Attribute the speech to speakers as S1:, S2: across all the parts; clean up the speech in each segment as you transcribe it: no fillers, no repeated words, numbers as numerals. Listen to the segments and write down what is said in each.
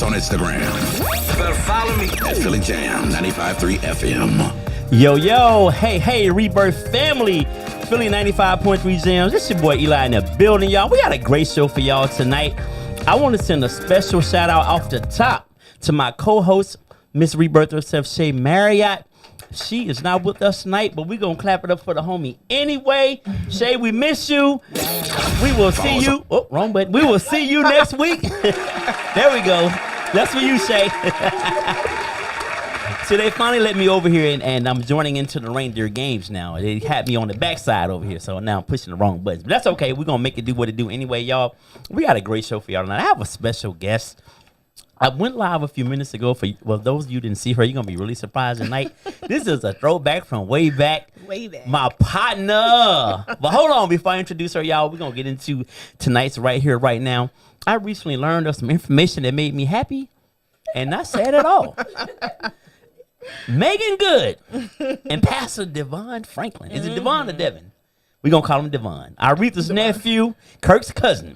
S1: us on Instagram.
S2: Better follow me
S1: at Philly Jam 95.3 FM.
S3: Yo, hey, Rebirth family. Philly 95.3 Jamz. This your boy Eli in the building, y'all. We got a great show for y'all tonight. I want to send a special shout out off the top to my co-host, Miss Rebirth herself, Shay Marriott. She is not with us tonight, but we're going to clap it up for the homie anyway. Shay, we miss you. We will see you. Oh, wrong button. We will see you next week. There we go. That's for you, Shay. So they finally let me over here, and I'm joining into the reindeer games now. They had me on the backside over here, so now I'm pushing the wrong buttons. But that's okay. We're going to make it do what it do anyway, y'all. We got a great show for y'all tonight. I have a special guest. I went live a few minutes ago. Well, those of you who didn't see her, you're going to be really surprised tonight. This is a throwback from way back.
S4: Way back.
S3: My partner. But hold on. Before I introduce her, y'all, we're going to get into tonight's right here, right now. I recently learned of some information that made me happy and not sad at all. Megan Good and Pastor Devon Franklin. Is it Devon or Devin? We're going to call him Devon. Aretha's nephew, Kirk's cousin.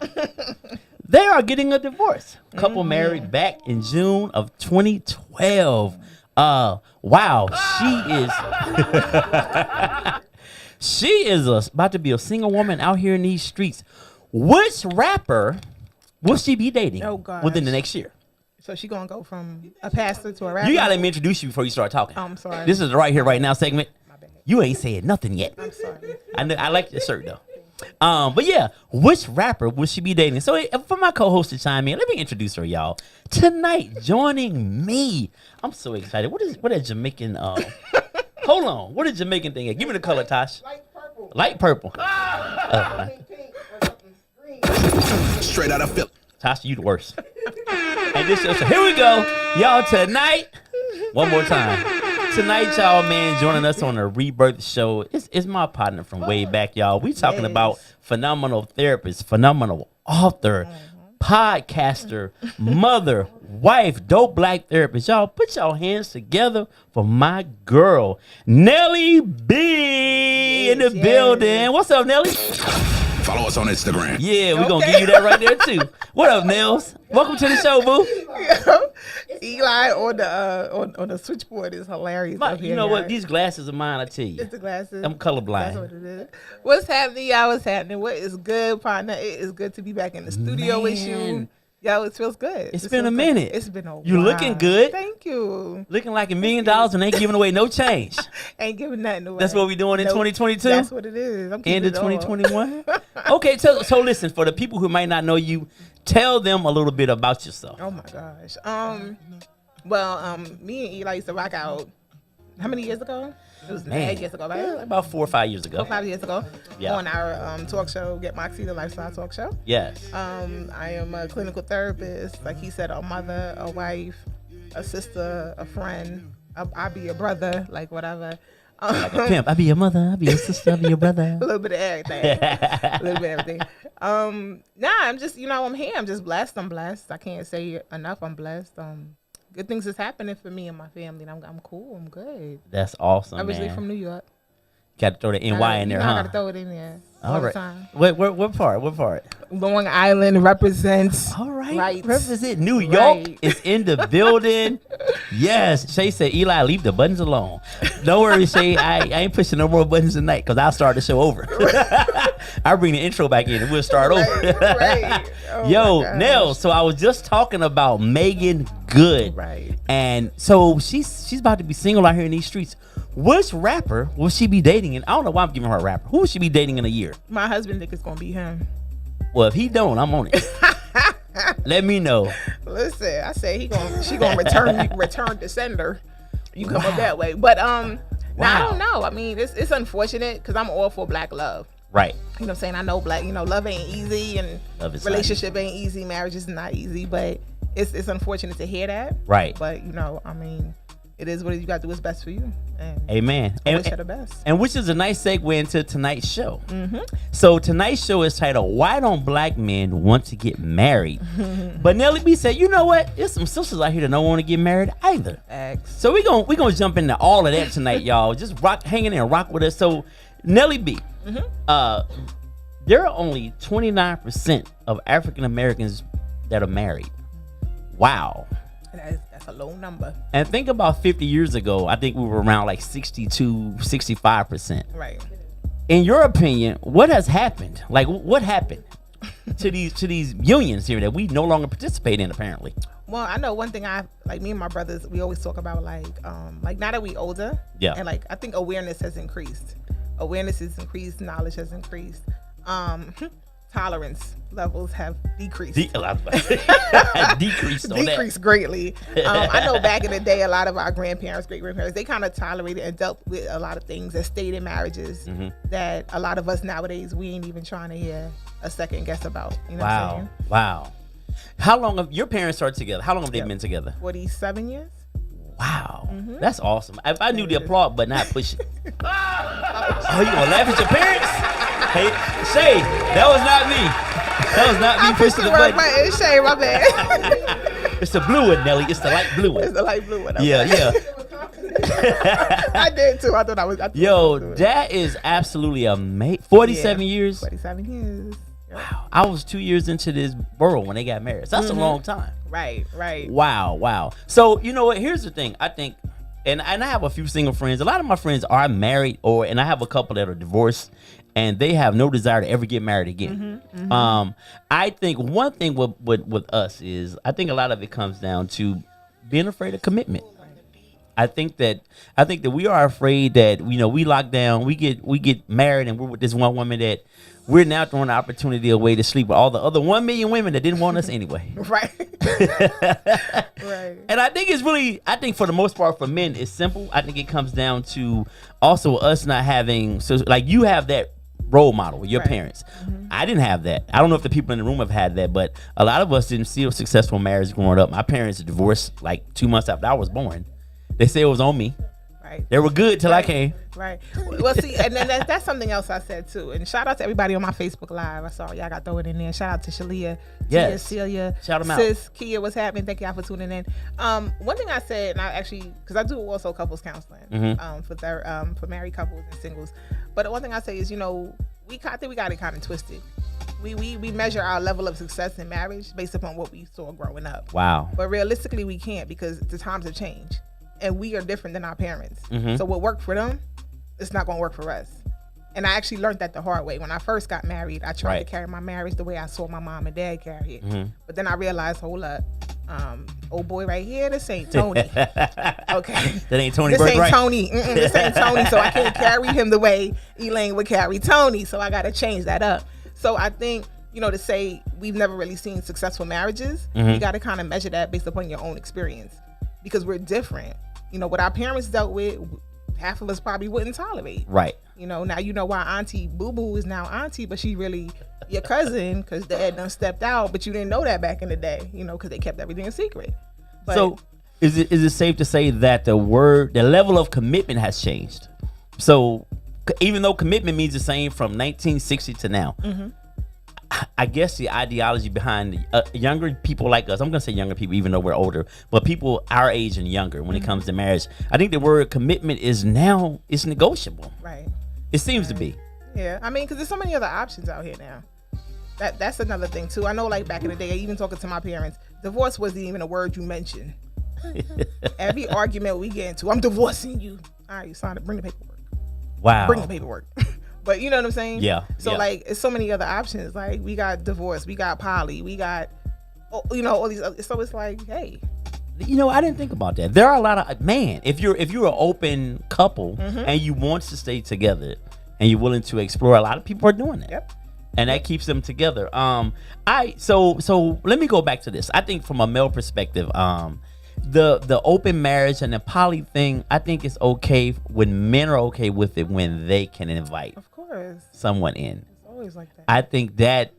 S3: They are getting a divorce. Couple married back in June of 2012. Wow, she is about to be a single woman out here in these streets. Which rapper will she be dating within the next year?
S4: So she gonna go from a pastor to a rapper?
S3: You gotta let me introduce you before you start talking.
S4: I'm sorry.
S3: This is the right here, right now segment.
S4: My bad.
S3: You ain't saying nothing yet.
S4: I'm sorry.
S3: I like your shirt though. But yeah, which rapper will she be dating? So for my co-host to chime in, let me introduce her, y'all. Tonight, joining me, I'm so excited. What is Jamaican? Hold on, what is Jamaican thing? Give me the color, Tosh.
S4: Light purple.
S3: Light purple.
S4: Pink or something green.
S1: Straight out of Philly.
S3: Tosh, you the worst. And this show, so here we go, y'all. Tonight, one more time. Tonight, y'all, man, joining us on the Rebirth show is my partner from way back, y'all. We talking about phenomenal therapist, phenomenal author, podcaster, mother, wife, dope black therapist. Y'all, put y'all hands together for my girl, Nelly B in the building. What's up, Nelly?
S1: Follow us on Instagram.
S3: Yeah, we're going to give you that right there, too. What up, Nels? Welcome to the show, boo.
S4: Eli on the switchboard is hilarious.
S3: You know what? These glasses are mine, I tell you.
S4: It's the glasses.
S3: I'm colorblind.
S4: That's what it is. What's happening, y'all? What's happening? What is good, partner? It is good to be back in the studio with you. Yo, it feels good.
S3: It's been a minute.
S4: It's been a while.
S3: You looking good.
S4: Than't you.
S3: Looking like $1 million and ain't giving away no change.
S4: Ain't giving nothing away.
S3: That's what we doing in 2022?
S4: That's what it is. I'm
S3: End of 2021? Okay, so listen, for the people who might not know you, tell them a little bit about yourself.
S4: Oh, my gosh. Me and Eli used to rock out, how many years ago? It was 8 years ago, right?
S3: Yeah, about 4 or 5 years ago.
S4: 4 or 5 years ago.
S3: Yeah.
S4: On our talk show, Get Moxie, the lifestyle talk show.
S3: Yes.
S4: I am a clinical therapist, like he said, a mother, a wife, a sister, a friend. I'll be a brother, like whatever.
S3: Like a pimp. I'll be your mother, I'll be your sister, I'll be your brother.
S4: A little bit of everything. A little bit of everything. I'm just, I'm here. I'm just blessed. I'm blessed. I can't say enough. I'm blessed. Good things is happening for me and my family, and I'm cool. I'm good.
S3: That's awesome,
S4: Originally
S3: man.
S4: from New York.
S3: Got to throw the NY in there, huh?
S4: I got to throw it in there all the time.
S3: What part? What part?
S4: Long Island represents.
S3: All right.
S4: Right.
S3: Represent New York
S4: Right.
S3: is in the building. Yes. Shay said, Eli, leave the buttons alone. Don't worry, Shay. I ain't pushing no more buttons tonight because I'll start the show over. I'll bring the intro back in and we'll start over.
S4: Right. Oh
S3: Yo, Nell, so I was just talking about Megan Good.
S4: Right.
S3: And so she's about to be single out here in these streets. Which rapper will she be dating? And I don't know why I'm giving her a rapper. Who will she be dating in a year?
S4: My husband think it's gonna be him.
S3: Well, if he don't, I'm on it. Let me know.
S4: Listen, I say she gonna return to sender. You come up that way, but now I don't know. I mean, it's unfortunate because I'm all for black love.
S3: Right.
S4: You know what I'm saying? I know black. Love ain't easy and relationship ain't easy. Marriage is not easy, but it's unfortunate to hear that.
S3: Right.
S4: But I mean, it is what it is. You got to do what's best for you. And
S3: amen.
S4: I wish her the best.
S3: And which is a nice segue into tonight's show.
S4: Mm-hmm.
S3: So tonight's show is titled, Why Don't Black Men Want to Get Married? But Nelly B said, you know what? There's some sisters out here that don't want to get married either. So we're gonna jump into all of that tonight, y'all. Just hang in there and rock with us. So Nelly B, there are only 29% of African Americans that are married. Wow.
S4: That's a low number.
S3: And think about 50 years ago, I think we were around like 62, 65%.
S4: Right.
S3: In your opinion, what has happened? Like, what happened to these unions here that we no longer participate in, apparently?
S4: Well, I know one thing. Like me and my brothers, we always talk about like now that we older,
S3: Yeah.
S4: and like I think awareness has increased. Awareness has increased. Knowledge has increased. Tolerance levels have decreased.
S3: Decreased on that.
S4: Decreased greatly. I know back in the day, a lot of our grandparents, great grandparents, they kind of tolerated and dealt with a lot of things that stayed in marriages that a lot of us nowadays we ain't even trying to hear a second guess about. You know what I'm saying?
S3: Wow. How long have your parents started together? How long have they been together?
S4: 47 years.
S3: Wow. That's awesome. If I knew the applaud button, I'd push it. Oh, you gonna laugh at your parents? Hey, Shay, that was not me. That was not me pushing the button.
S4: It's Shay, my bad.
S3: It's the blue one, Nelly. It's the light blue one.
S4: It's the light blue one.
S3: Yeah.
S4: I did too. I thought I was.
S3: Yo, that is absolutely amazing. 47 years.
S4: 47 years.
S3: Wow. I was 2 years into this world when they got married. So that's a long time.
S4: Right.
S3: Wow. So, you know what? Here's the thing. I think, and I have a few single friends. A lot of my friends are married, and I have a couple that are divorced, and they have no desire to ever get married again. I think one thing with us is, I think a lot of it comes down to being afraid of commitment. I think that we are afraid that, you know, we lock down, we get married, and we're with this one woman that we're now throwing the opportunity away to sleep with all the other 1 million women that didn't want us anyway.
S4: Right. Right.
S3: And I think it's really, I think for the most part for men, it's simple. I think it comes down to also us not having, so like you have that role model with your parents. I didn't have that. I don't know if the people in the room have had that, but a lot of us didn't see a successful marriage growing up. My parents divorced like 2 months after I was born. They say it was on me.
S4: Right.
S3: They were good till I came.
S4: Right. Well, see, and then that's something else I said too. And shout out to everybody on my Facebook Live. I saw y'all got to throw it in there. Shout out to Shalia, Tia, Celia,
S3: shout them out.
S4: Sis, Kia, what's happening? Thank y'all for tuning in. One thing I said, and I actually, because I do also couples counseling for married couples and singles. But one thing I say is, you know, I think we got it kind of twisted. We measure our level of success in marriage based upon what we saw growing up.
S3: Wow.
S4: But realistically, we can't, because the times have changed. And we are different than our parents. So what worked for them, it's not going to work for us. And I actually learned that the hard way. When I first got married, I tried to carry my marriage the way I saw my mom and dad carry it. But then I realized, hold up, old boy right here, this ain't Tony. Okay.
S3: That ain't Tony.
S4: This ain't
S3: right?
S4: Tony. This ain't Tony. So I can't carry him the way Elaine would carry Tony. So I got to change that up. So I think, you know, to say we've never really seen successful marriages, you got to kind of measure that based upon your own experience. Because we're different. You know, what our parents dealt with, half of us probably wouldn't tolerate.
S3: Right.
S4: You know, now you know why Auntie Boo Boo is now Auntie, but she really your cousin because Dad done stepped out, but you didn't know that back in the day, you know, because they kept everything a secret. But,
S3: so is it safe to say that the level of commitment has changed? So even though commitment means the same from 1960 to now, I guess the ideology behind younger people like us, I'm going to say younger people even though we're older, but people our age and younger when it comes to marriage, I think the word commitment is now, it's negotiable.
S4: Right.
S3: It seems to be.
S4: Yeah. I mean, because there's so many other options out here now. That's another thing too. I know like back in the day, even talking to my parents, divorce wasn't even a word you mentioned. Every argument we get into, I'm divorcing you. All right, you signed it, bring the paperwork.
S3: Wow.
S4: Bring the paperwork. But you know what I'm saying?
S3: Yeah.
S4: So like, it's so many other options. Like we got divorce, we got poly, we got, you know, all these other, so it's like, hey.
S3: You know, I didn't think about that. There are a lot of, man, if you're an open couple and you want to stay together and you're willing to explore, a lot of people are doing that.
S4: Yep.
S3: And that keeps them together. So let me go back to this. I think from a male perspective, the open marriage and the poly thing, I think it's okay when men are okay with it when they can invite someone in.
S4: It's always like that.
S3: I think that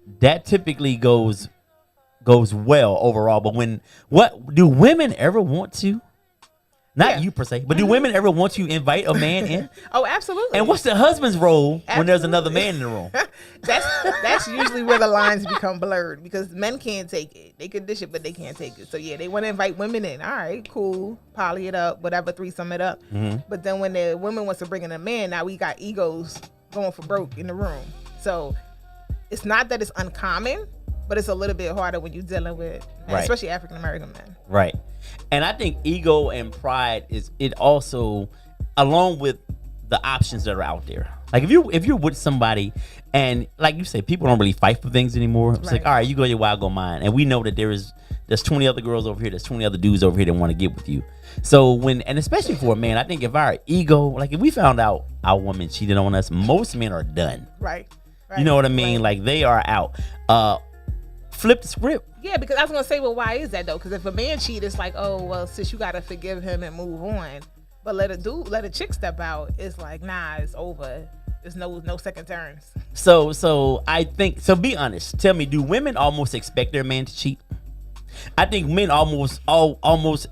S3: typically goes well overall. But what do women ever want to? Not you per se, but do women ever want to invite a man in?
S4: Oh, absolutely.
S3: And what's the husband's role when there's another man in the room?
S4: That's usually where the lines become blurred because men can't take it. They can dish it, but they can't take it. So yeah, they want to invite women in. All right, cool, poly it up, whatever, threesome it up. But then when the women wants to bring in a man, now we got egos going for broke in the room. So it's not that it's uncommon, but it's a little bit harder when you're dealing with,
S3: Right.
S4: especially African American men.
S3: Right. And I think ego and pride is it also, along with the options that are out there. Like if you're with somebody and like you say, people don't really fight for things anymore. It's like,
S4: Right.
S3: all right, you go your way, I'll go mine. And we know that there's 20 other girls over here, there's 20 other dudes over here that want to get with you. So and especially for a man, I think if our ego, like if we found out our woman cheated on us, most men are done.
S4: Right.
S3: You know what I mean?
S4: Right.
S3: Like they are out. Flip the script.
S4: Yeah, because I was gonna say, well, why is that though? Because if a man cheat, it's like, oh, well, sis, you gotta forgive him and move on. But let a chick step out, it's like, nah, it's over. There's no second turns.
S3: So I think, so be honest. Tell me, do women almost expect their man to cheat? I think men almost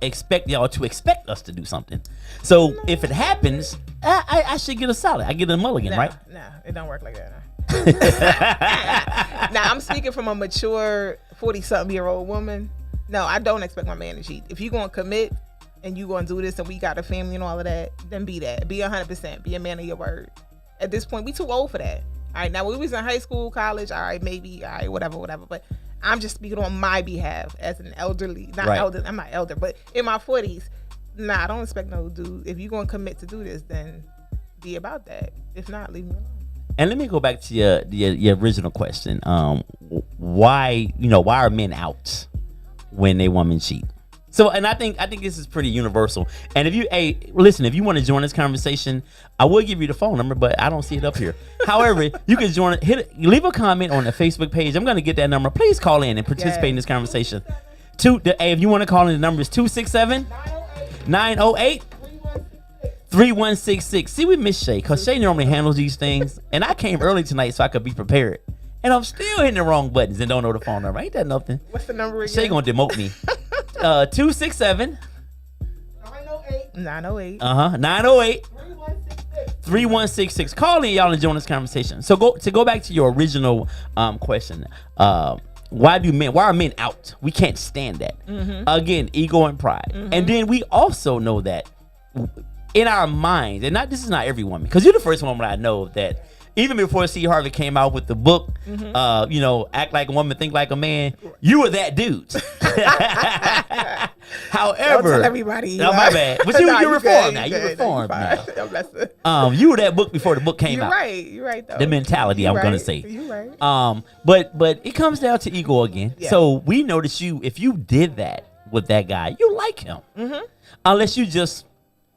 S3: expect y'all to expect us to do something. So if it happens, I should get a solid. I get a mulligan, right?
S4: Nah, it don't work like that. Now I'm speaking from a mature 40-something-year-old woman. No, I don't expect my man to cheat. If you gonna commit and you gonna do this and we got a family and all of that, then be that. Be 100%. Be a man of your word. At this point, we too old for that. All right, now when we was in high school, college, all right, maybe, all right, whatever. But I'm just speaking on my behalf as an elderly, I'm not elder, but in my 40s. Nah, I don't expect no dude. If you gonna commit to do this, then be about that. If not, leave me alone.
S3: And let me go back to your original question. Why are men out when they woman cheat? So, and I think this is pretty universal. And if you want to join this conversation, I will give you the phone number, but I don't see it up here. However, you can join leave a comment on the Facebook page. I'm going to get that number. Please call in and participate in this conversation. If you want to call in, the number is 267-908-3166. See, we miss Shay because Shay normally handles these things, and I came early tonight so I could be prepared. And I'm still hitting the wrong buttons and don't know the phone number. Ain't that nothing?
S4: What's the number again?
S3: Shay gonna demote me. 267
S4: 908
S3: 908 3166. Call in, y'all, and join this conversation. So go back to your original question. Why are men out? We can't stand that. Again, ego and pride. And then we also know that in our minds, and this is not every woman, because you're the first woman I know that even before C. Harvey came out with the book, Act Like a Woman, Think Like a Man, you were that dude. However,
S4: don't tell everybody.
S3: No, my bad. But you're reformed now. You're reformed now. You were that book before the book came out.
S4: You're right though.
S3: The mentality, I'm gonna say.
S4: You're right.
S3: But it comes down to ego again.
S4: Yeah.
S3: So we know that if you did that with that guy, you like him. Unless you just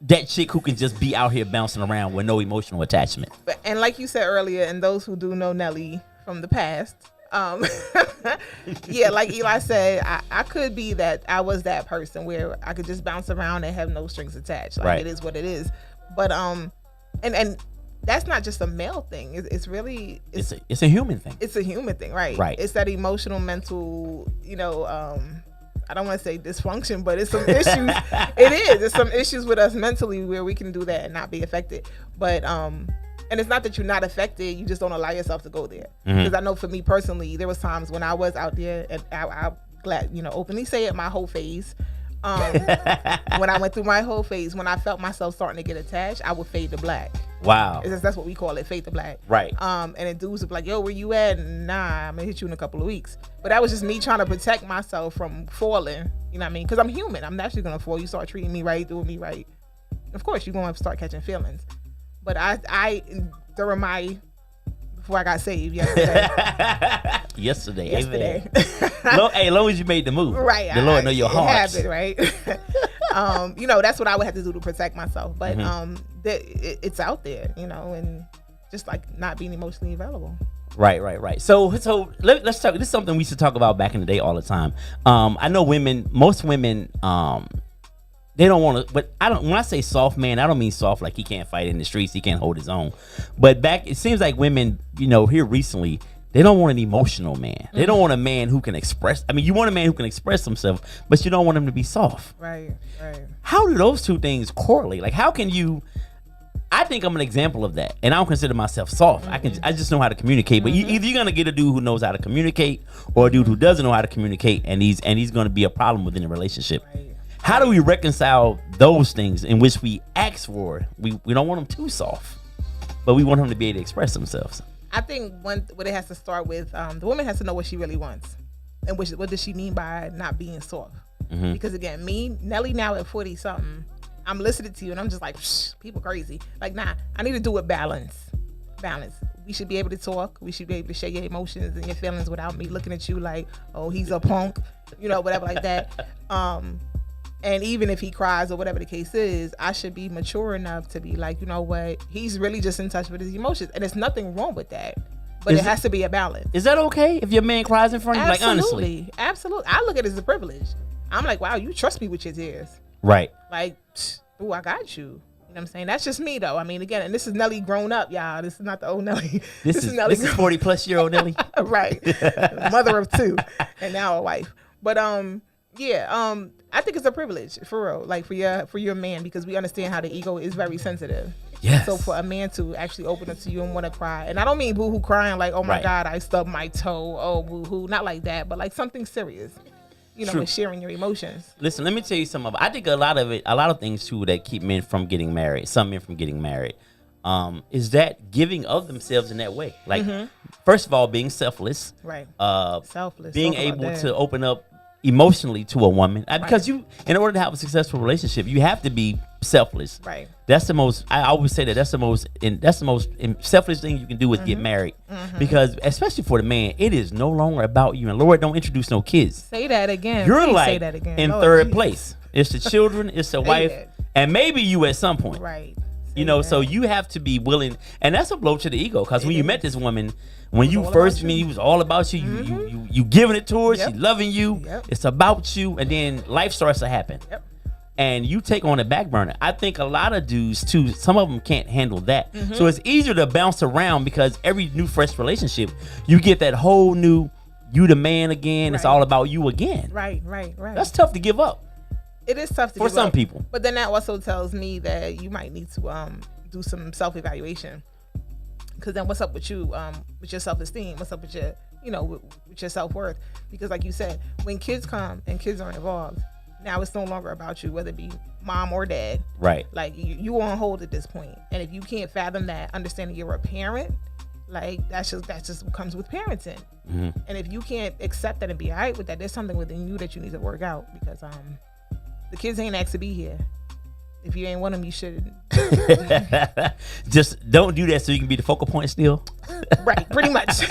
S3: that chick who can just be out here bouncing around with no emotional attachment.
S4: And like you said earlier, and those who do know Nelly from the past, yeah, like Eli said, I could be that. I was that person where I could just bounce around and have no strings attached. Like
S3: Right.
S4: It is what it is. But and that's not just a male thing. It's really
S3: It's a human thing.
S4: It's a human thing, right?
S3: Right.
S4: It's that emotional, mental, I don't want to say dysfunction, but it's some issues. It is. It's some issues with us mentally where we can do that and not be affected. But and it's not that you're not affected. You just don't allow yourself to go there. Because I know for me personally, there was times when I was out there, and I glad openly say it, my whole phase. When I went through my whole phase, when I felt myself starting to get attached, I would fade to black.
S3: Wow.
S4: That's what we call it, fade to black.
S3: Right.
S4: And then dudes would be like, yo, where you at? Nah, I'm gonna hit you in a couple of weeks. But that was just me trying to protect myself from falling. You know what I mean? Because I'm human. I'm naturally gonna fall. You start treating me right, doing me right. Of course, you're gonna start catching feelings. But I during my before I got saved yesterday.
S3: Yesterday. Hey, long as you made the move.
S4: Right.
S3: The Lord know your heart.
S4: Habit, right? That's what I would have to do to protect myself. But it's out there, and just like not being emotionally available.
S3: Right. So let's talk. This is something we used to talk about back in the day all the time. I know most women, they don't want to, but when I say soft man, I don't mean soft like he can't fight in the streets, he can't hold his own. But it seems like women, here recently, they don't want an emotional man. They don't want a man who can express. I mean, you want a man who can express himself, but you don't want him to be soft.
S4: Right.
S3: How do those two things correlate? Like, how can you? I think I'm an example of that, and I don't consider myself soft. I just know how to communicate. But either you're gonna get a dude who knows how to communicate, or a dude who doesn't know how to communicate, and he's gonna be a problem within a relationship.
S4: Right.
S3: How do we reconcile those things in which we ask for? We don't want them too soft, but we want them to be able to express themselves.
S4: I think what it has to start with, the woman has to know what she really wants. And what does she mean by not being soft? Because again, Nelly now at 40 something, I'm listening to you and I'm just like, people crazy. Like, nah, I need to do it balance. We should be able to talk. We should be able to share your emotions and your feelings without me looking at you like, oh, he's a punk, whatever like that. And even if he cries or whatever the case is, I should be mature enough to be like, you know what, he's really just in touch with his emotions, and there's nothing wrong with that. But it has to be a balance.
S3: Is that okay if your man cries in front of you? Like, honestly,
S4: absolutely. I look at it as a privilege. I'm like, wow, you trust me with your tears,
S3: right?
S4: Like, ooh, I got you. You know what I'm saying? That's just me, though. I mean, again, and this is Nelly grown up, y'all. This is not the old Nelly.
S3: This is Nelly. This is 40-plus-year-old Nelly,
S4: right? Mother of 2, and now a wife. But I think it's a privilege for real, like for your man, because we understand how the ego is very sensitive.
S3: Yes.
S4: So for a man to actually open up to you and want to cry, and I don't mean boo-hoo crying like, oh my God, I stubbed my toe, oh boo-hoo, not like that, but like something serious. And sharing your emotions.
S3: Listen, let me tell you something. I think a lot of things too that keep men from getting married, some men from getting married, is that giving of themselves in that way. Like, first of all, being selfless.
S4: Right. Selfless.
S3: Being able to open up emotionally to a woman. Because in order to have a successful relationship, you have to be selfless.
S4: Right.
S3: That's the most, I always say that's the most selfless thing you can do is get married. Because especially for the man, it is no longer about you. And Lord, don't introduce no kids.
S4: Say that again.
S3: You're
S4: Please
S3: like
S4: say that again.
S3: in third place. It's the children, it's the wife, and maybe you at some point.
S4: Right.
S3: So you have to be willing, and that's a blow to the ego. Because when you met this woman, when you first meet, it was all about you. You giving it to her, she loving you. It's about you, and then life starts to happen. And you take on a back burner. I think a lot of dudes too, some of them can't handle that. So it's easier to bounce around because every new fresh relationship, you get that whole new, you the man again. It's all about you again.
S4: Right.
S3: That's tough to give up.
S4: It is tough to
S3: for some people.
S4: But then that also tells me that you might need to do some self-evaluation. Because then what's up with you, with your self-esteem? What's up with your, with your self-worth? Because like you said, when kids come and kids are involved, now it's no longer about you, whether it be mom or dad. Right. Like you on hold at this point. And if you can't fathom that, understanding you're a parent, like that just comes with parenting. And if you can't accept that and be all right with that, there's something within you that you need to work out, because the kids ain't asked to be here. If you ain't want them, you shouldn't.
S3: Just don't do that so you can be the focal point still.
S4: Right, pretty much.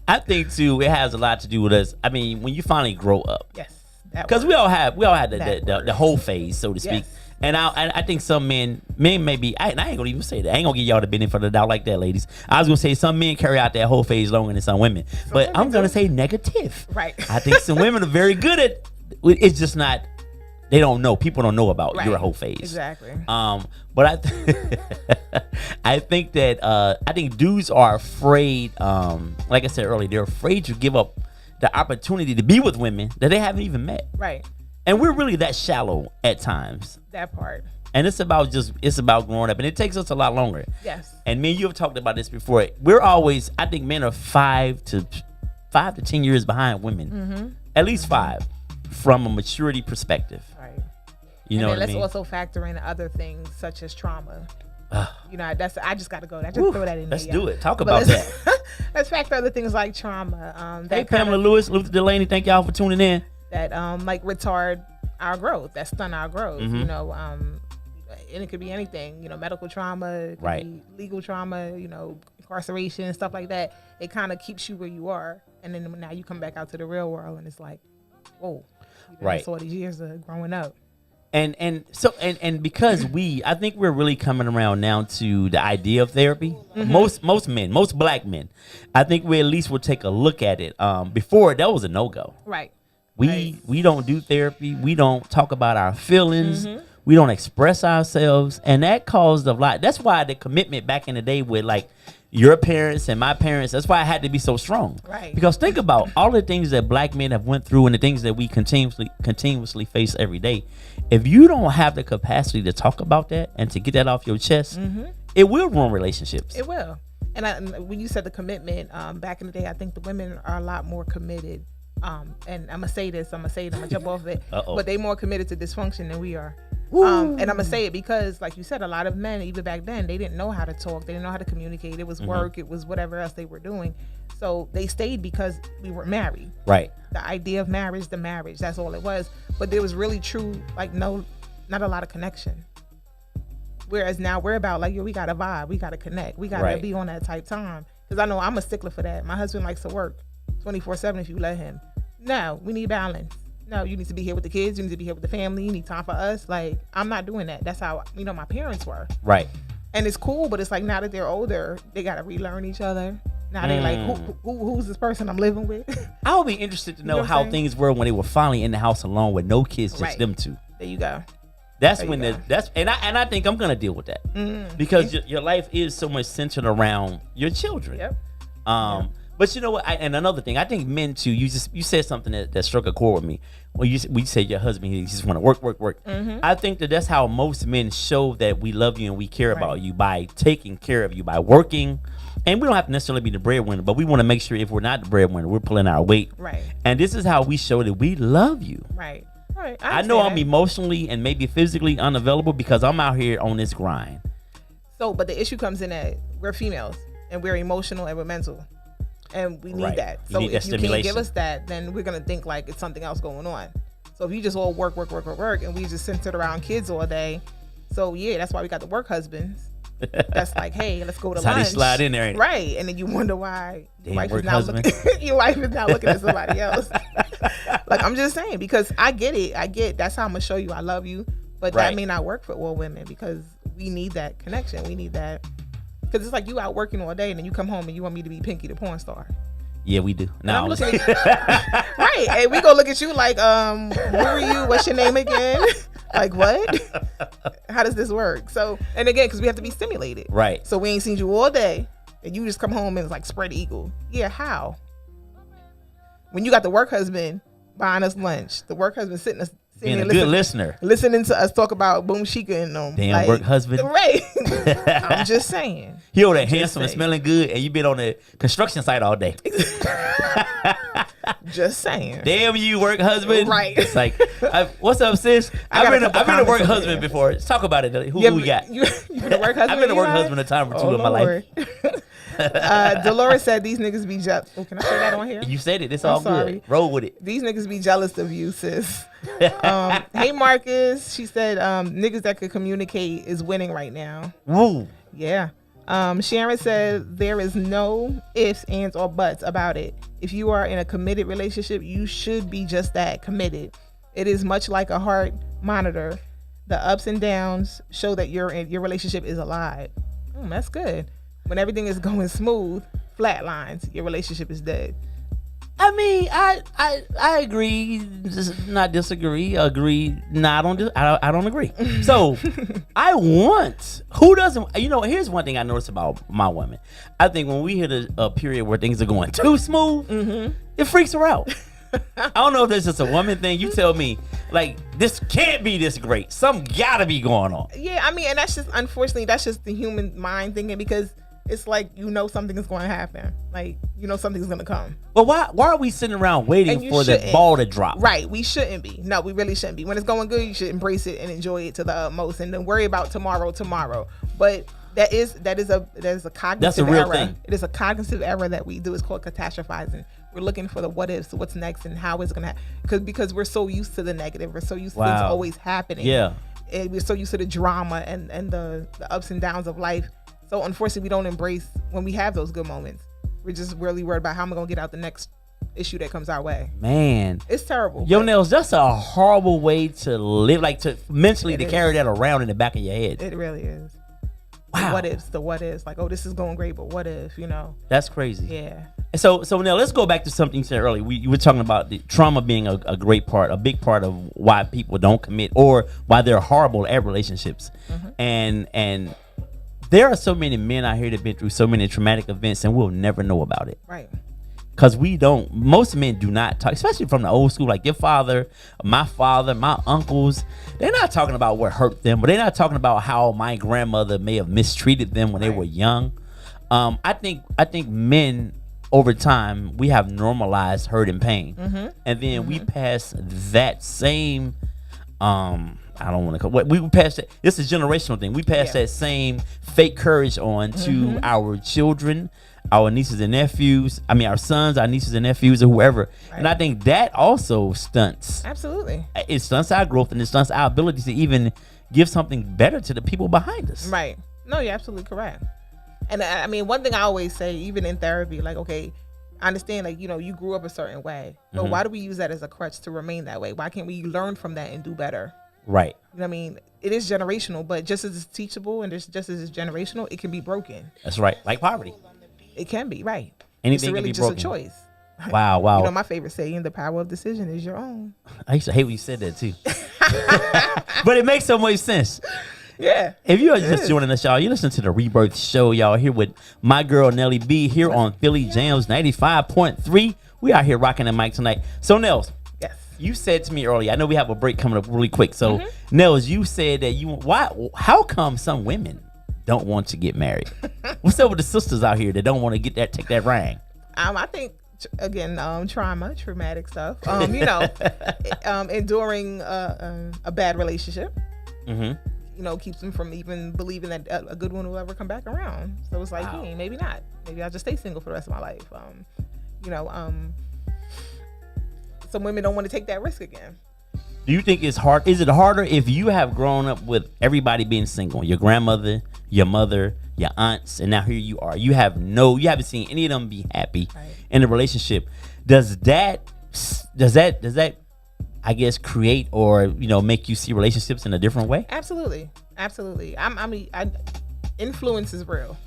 S3: I think too, it has a lot to do with us. I mean, when you finally grow up.
S4: Yes.
S3: Because we all had the whole phase, so to speak. Yes. And I think some men maybe, I ain't gonna even say that. I ain't gonna give y'all the benefit of the doubt like that, ladies. I was gonna say some men carry out that whole phase longer than some women. But I'm gonna say negative.
S4: Right.
S3: I think some women are very good at, it's just not, they don't know. People don't know about your whole phase.
S4: Exactly.
S3: But I think that I think dudes are afraid. Like I said earlier, they're afraid to give up the opportunity to be with women that they haven't even met.
S4: Right.
S3: And we're really that shallow at times.
S4: That part.
S3: And it's about growing up, and it takes us a lot longer.
S4: Yes.
S3: And me and you have talked about this before. We're always, I think men are 5 to 10 years behind women. At least 5 from a maturity perspective.
S4: Right.
S3: You know what I mean?
S4: Let's also factor in other things such as trauma. I just got to go. I just throw that in there.
S3: Let's do it. Talk about that.
S4: Let's factor other things like trauma.
S3: Hey, Pamela Lewis, Luther Delaney, thank y'all for tuning in.
S4: That like retard our growth, that stun our growth. And it could be anything. Medical trauma, it could be legal trauma. Incarceration, stuff like that. It kind of keeps you where you are, and then now you come back out to the real world, and it's like, whoa, all these years of growing up.
S3: And so because I think we're really coming around now to the idea of therapy. Most men, most black men, I think we at least will take a look at it. Before that was a no-go.
S4: Right.
S3: We don't do therapy. We don't talk about our feelings. We don't express ourselves, and that caused a lot. That's why the commitment back in the day with like your parents and my parents, that's why I had to be so strong.
S4: Right.
S3: Because think about all the things that black men have went through and the things that we continuously face every day. If you don't have the capacity to talk about that and to get that off your chest, it will ruin relationships.
S4: It will. And when you said the commitment, back in the day, I think the women are a lot more committed. And I'm gonna say this, I'm gonna jump off of it. But they more committed to dysfunction than we are. And I'm gonna say it because, like you said, a lot of men, even back then, they didn't know how to talk. They didn't know how to communicate. It was work. It was whatever else they were doing. So they stayed because we were married.
S3: Right.
S4: The idea of marriage, the marriage, that's all it was. But there was really true, like, not a lot of connection. Whereas now we're about like, yo, we gotta vibe, we gotta connect, we gotta be on that type time. Because I know I'm a stickler for that. My husband likes to work 24/7 if you let him. No, we need balance. No, you need to be here with the kids. You need to be here with the family. You need time for us. Like, I'm not doing that. That's how, my parents were.
S3: Right.
S4: And it's cool, but it's like now that they're older, they got to relearn each other. Now they're like, who's this person I'm living with?
S3: I would be interested to know how things were when they were finally in the house alone with no kids, just them two.
S4: There you go.
S3: That's when I think I'm gonna deal with that because your life is so much centered around your children.
S4: Yep.
S3: But you know what? And another thing, I think men too. You said something that struck a chord with me. When you said your husband, he just want to work. I think that's how most men show that we love you and we care about you, by taking care of you, by working. And we don't have to necessarily be the breadwinner, but we want to make sure if we're not the breadwinner, we're pulling our weight.
S4: Right.
S3: And this is how we show that we love you.
S4: Right. Right.
S3: I know I'm emotionally and maybe physically unavailable because I'm out here on this grind.
S4: So, but the issue comes in that we're females and we're emotional and we're mental. And we need that. So if you can't give us that, then we're going to think like it's something else going on. So if you just all work, and we just centered around kids all day. So yeah, that's why we got the work husbands. That's like, hey, let's go to lunch.
S3: How they slide in there.
S4: Right. And then you wonder why your wife is not looking at somebody else. Like, I'm just saying, because I get it. That's how I'm going to show you I love you. But that may not work for all women because we need that connection. We need that. Because it's like you out working all day and then you come home and you want me to be Pinky the porn star.
S3: Yeah, we do.
S4: No, right. And we go look at you like, who are you? What's your name again? Like, what? How does this work? So, and again, because we have to be stimulated.
S3: Right.
S4: So we ain't seen you all day and you just come home and it's like spread eagle. Yeah, how? When you got the work husband buying us lunch, the work husband sitting
S3: being a good listener,
S4: listening to us talk about Boom Chica and them.
S3: Damn, like, work husband.
S4: Right. I'm just saying.
S3: He over there handsome and smelling good, and you been on the construction site all day.
S4: Just saying.
S3: Damn you, work husband.
S4: Right.
S3: It's like, what's up, sis? I've been a work husband before. Let's talk about it. Who we got?
S4: You been a work husband?
S3: I've been a work husband a time or two in my life.
S4: Dolores said these niggas be jealous. Oh, can I say that on here?
S3: You said it. It's all good. Roll with it.
S4: These niggas be jealous of you, sis. Hey, Marcus. She said niggas that could communicate is winning right now.
S3: Woo.
S4: Yeah. Sharon said there is no ifs, ands, or buts about it. If you are in a committed relationship, you should be just that, committed. It is much like a heart monitor. The ups and downs show that your relationship is alive. That's good. When everything is going smooth, flat lines, your relationship is dead.
S3: I mean, I agree, not disagree. Agree, no, I don't agree. So, who doesn't? Here's one thing I noticed about my woman. I think when we hit a period where things are going too smooth, it freaks her out. I don't know if that's just a woman thing. You tell me. Like, this can't be this great. Something gotta be going on.
S4: Yeah, I mean, and that's just, unfortunately, that's just the human mind thinking, because it's like, something is going to happen. Like, something's going to come.
S3: But why are we sitting around waiting for the ball to drop?
S4: Right. We shouldn't be. No, we really shouldn't be. When it's going good, you should embrace it and enjoy it to the utmost, and then worry about tomorrow. But that is a cognitive
S3: That's a real
S4: error.
S3: thing.
S4: It is a cognitive error that we do. It's called catastrophizing. We're looking for the what ifs, what's next, and how it's going to happen. Because we're so used to the negative. We're so used to things always happening.
S3: Yeah.
S4: And we're so used to the drama and the ups and downs of life. So unfortunately, we don't embrace when we have those good moments. We're just really worried about how am I going to get out the next issue that comes our way.
S3: Man,
S4: it's terrible.
S3: Yo, Nels, that's a horrible way to live, like to mentally to carry that around in the back of your head.
S4: It really is.
S3: Wow.
S4: The what ifs. Like, oh, this is going great, but what if,
S3: That's crazy.
S4: Yeah.
S3: And so now let's go back to something you said earlier. You were talking about the trauma being a big part of why people don't commit or why they're horrible at relationships. And there are so many men out here that have been through so many traumatic events and we'll never know about it.
S4: Right.
S3: Because most men do not talk, especially from the old school, like your father, my uncles. They're not talking about what hurt them, but they're not talking about how my grandmother may have mistreated them when they were young. I think men, over time, we have normalized hurt and pain. And then we pass that same I don't want to. We pass that. It's a generational thing. We pass that same fake courage on to our children, our nieces and nephews. I mean, our sons, our nieces and nephews, or whoever. Right. And I think that also stunts.
S4: Absolutely.
S3: It stunts our growth and it stunts our ability to even give something better to the people behind us.
S4: Right. No, you're absolutely correct. And I mean, one thing I always say, even in therapy, like, okay, I understand, like, you grew up a certain way, but why do we use that as a crutch to remain that way? Why can't we learn from that and do better?
S3: Right.
S4: You know what I mean? It is generational, but just as it's teachable and just as it's generational, it can be broken.
S3: That's right. Like poverty.
S4: It can be, right.
S3: Anything
S4: it's really
S3: can be
S4: just
S3: broken.
S4: A choice.
S3: Wow.
S4: My favorite saying, the power of decision is your own.
S3: I used to hate when you said that too. But it makes so much sense.
S4: Yeah.
S3: If you are just joining us, y'all, you listen to the Rebirth Show, y'all, here with my girl Nelly B here on Philly Jamz 95.3. We are here rocking the mic tonight. So, Nels.
S4: Yes.
S3: You said to me earlier, I know we have a break coming up really quick. So, Nels, you said that how come some women don't want to get married? What's up with the sisters out here that don't want to take that ring?
S4: I think, again, trauma, traumatic stuff. Enduring a bad relationship. Keeps them from even believing that a good one will ever come back around. So it's like, maybe not. Maybe I'll just stay single for the rest of my life. Some women don't want to take that risk again.
S3: Do you think it's hard? Is it harder if you have grown up with everybody being single? Your grandmother, your mother, your aunts, and now here you are. You haven't seen any of them be happy in a relationship. Does that I guess create or make you see relationships in a different way?
S4: Absolutely. Influence is real.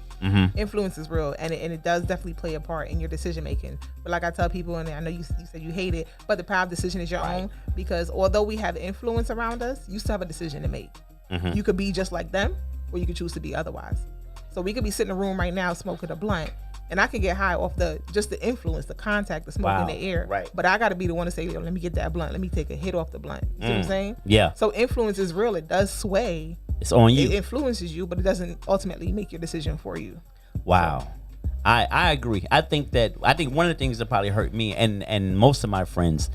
S4: Influence is real, and it does definitely play a part in your decision making. But like I tell people, and I know you said you hate it, but the power of decision is your own, because although we have influence around us, you still have a decision to make. You could be just like them, or you could choose to be otherwise. So we could be sitting in a room right now smoking a blunt, and I can get high off the influence, the contact, the smoke in the air. Right. But I got to be the one to say, let me get that blunt. Let me take a hit off the blunt. You see what I'm saying? Yeah. So influence is real. It does sway.
S3: It's on you.
S4: It influences you, but it doesn't ultimately make your decision for you.
S3: Wow. So. I agree. I think one of the things that probably hurt me and most of my friends,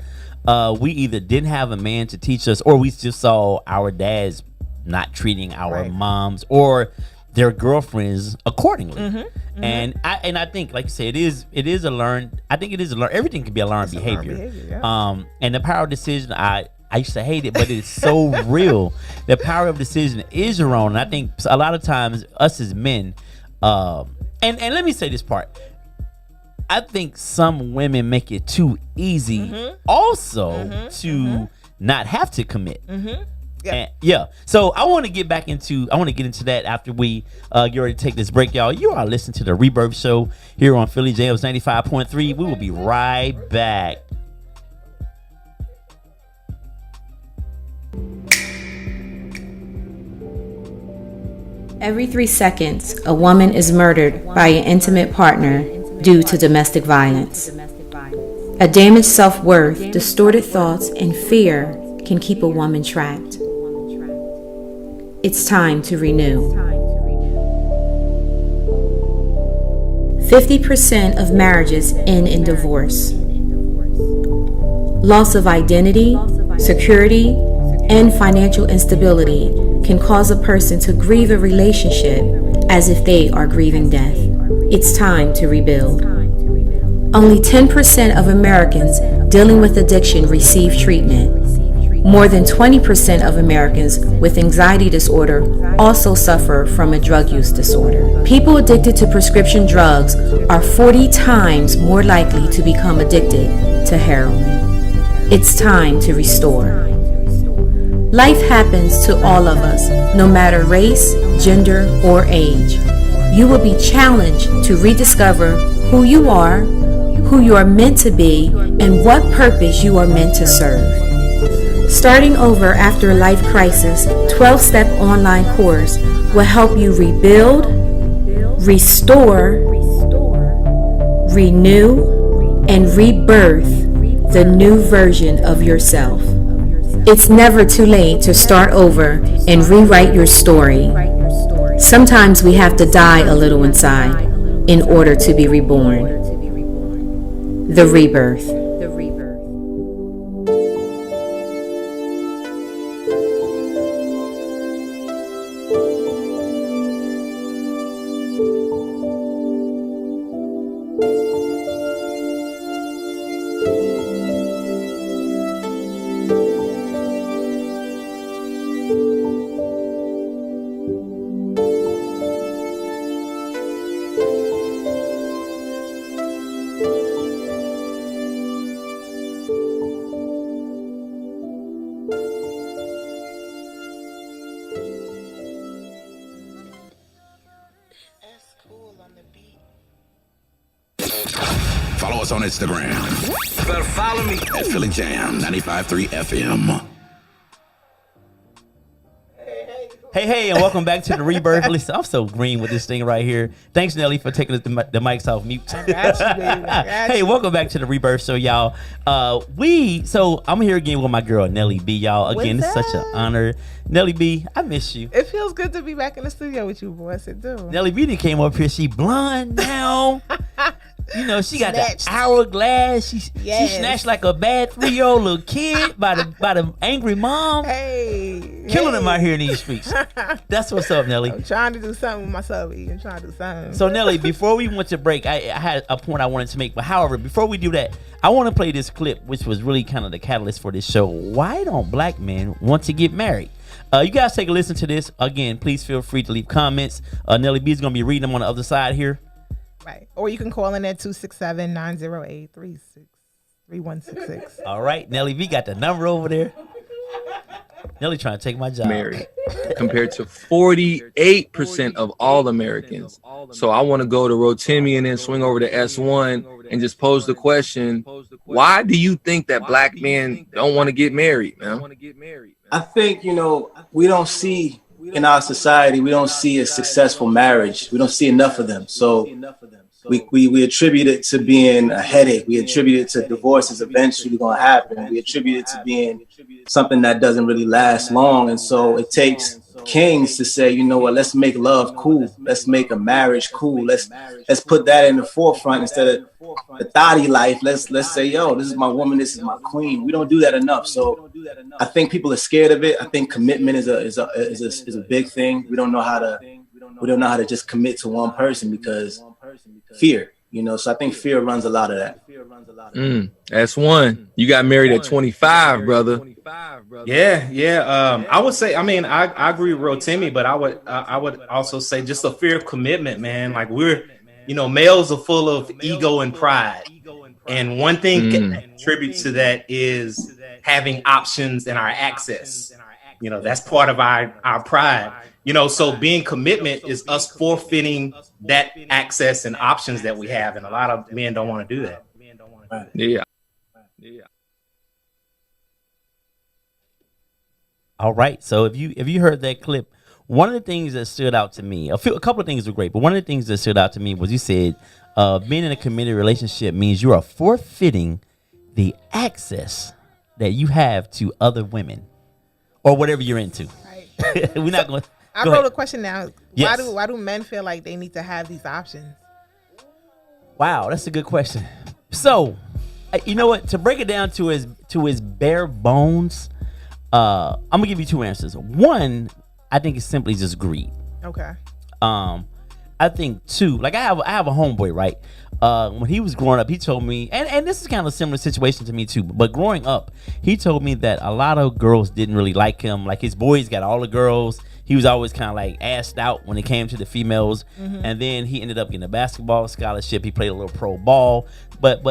S3: we either didn't have a man to teach us, or we just saw our dads not treating our moms or their girlfriends accordingly. And I think, like you say, it is a learned. I think it is a learn. Everything can be a learned behavior. And the power of decision, I used to hate it, but it's so real. The power of decision is your own. And I think a lot of times us as men, and let me say this part. I think some women make it too easy to not have to commit. So I want to get into that after we get ready to take this break, y'all. You are listening to the Rebirth Show here on Philly Jamz 95.3. We will be right back.
S5: Every 3 seconds, a woman is murdered by an intimate partner due to domestic violence. A damaged self-worth, distorted thoughts, and fear can keep a woman trapped. It's time to renew. 50% of marriages end in divorce. Loss of identity, security, and financial instability can cause a person to grieve a relationship as if they are grieving death. It's time to rebuild. Only 10% of Americans dealing with addiction receive treatment. More than 20% of Americans with anxiety disorder also suffer from a drug use disorder. People addicted to prescription drugs are 40 times more likely to become addicted to heroin. It's time to restore. Life happens to all of us, no matter race, gender, or age. You will be challenged to rediscover who you are meant to be, and what purpose you are meant to serve. Starting over after a life crisis, 12-step online course will help you rebuild, restore, renew, and rebirth the new version of yourself. It's never too late to start over and rewrite your story. Sometimes we have to die a little inside in order to be reborn. The rebirth.
S1: Follow us on Instagram
S2: Better follow me.
S1: at Philly Jam 95.3 FM.
S3: Hey, and welcome back to the Rebirth. Listen, I'm so green with this thing right here. Thanks, Nelly, for taking the mics off mute.
S4: I got you, baby. I got
S3: Hey,
S4: you.
S3: welcome back to the Rebirth Show, y'all. So I'm here again with my girl, Nelly B, y'all. Again,
S4: What's
S3: it's such an
S4: up?
S3: honor. Nelly B, I miss you.
S4: It feels good to be back in the studio with you, boys. It do.
S3: Nelly B done came up here. She blonde now. You know, she got
S4: Snatched.
S3: the hourglass. She
S4: Yes.
S3: snatched like a bad 3-year-old little kid by the angry mom.
S4: Hey.
S3: Killing him out here in these streets. That's what's up, Nelly.
S4: I'm trying to do something with myself. I'm trying to do something.
S3: So Nelly, before we went to break, I had a point I wanted to make. But however, before we do that, I want to play this clip, which was really kind of the catalyst for this show. Why don't black men want to get married? You guys take a listen to this. Again, please feel free to leave comments. Nelly B is going to be reading them on the other side here.
S4: Right. Or you can call in at 267-908-3166.
S3: All right, Nelly B got the number over there. Nelly trying to take my job.
S6: Married compared to 48% of all Americans. So I want to go to Rotimi and then swing over to S1 and just pose the question, why do you think that black men don't want to get married, man?
S7: I think, we don't see in our society, we don't see a successful marriage. We don't see enough of them. So we attribute it to being a headache. We attribute it to divorce is eventually going to happen. We attribute it to being something that doesn't really last long. And so it takes kings to say, you know what, let's make love cool. Let's make a marriage cool. Let's put that in the forefront instead of the thotty life. Let's say, yo, this is my woman. This is my queen. We don't do that enough. So I think people are scared of it. I think commitment is a big thing. We don't know how to just commit to one person because fear, so I think fear runs a lot of that.
S6: That's one. You got married at 25, brother.
S8: Yeah. I would say, I agree with Rotimi, but I would also say just a fear of commitment, man. Like males are full of ego and pride. And one thing can contribute to that is having options and our access. That's part of our pride. So being commitment is us forfeiting that access and options that we have. And a lot of men don't want to do that.
S6: Yeah.
S3: All right. So if you heard that clip, one of the things that stood out to me, a couple of things were great, but one of the things that stood out to me was you said being in a committed relationship means you are forfeiting the access that you have to other women or whatever you're into.
S4: Right.
S3: We're not going.
S4: I wrote a question now.
S3: Yes.
S4: Why do men feel like they need to have these options?
S3: Wow, that's a good question. So, you know what? To break it down to his bare bones, I'm gonna give you two answers. One, I think it's simply just greed.
S4: Okay.
S3: I think two, like I have a homeboy, right? When he was growing up, he told me, and this is kind of a similar situation to me too, but growing up, he told me that a lot of girls didn't really like him. Like his boys got all the girls. He was always kind of like assed out when it came to the females. And then he ended up getting a basketball scholarship. He played a little pro ball. But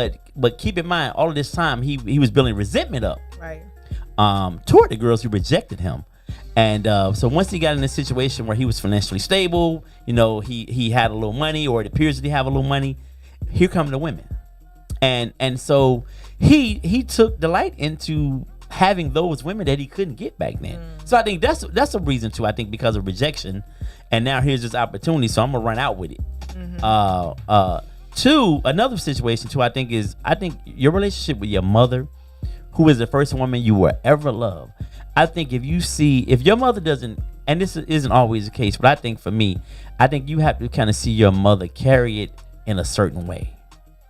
S3: keep in mind, all of this time, he was building resentment up.
S4: Right.
S3: Toward the girls who rejected him. And so once he got in a situation where he was financially stable, he had a little money, or it appears that he have a little money, here come the women. And so he took delight into having those women that he couldn't get back then. So I think that's a reason too. I think because of rejection, and now here's this opportunity, so I'm gonna run out with it. Two, another situation too, I think your relationship with your mother, who is the first woman you will ever love. I think if your mother doesn't, and this isn't always the case, but I think for me, I think you have to kind of see your mother carry it in a certain way,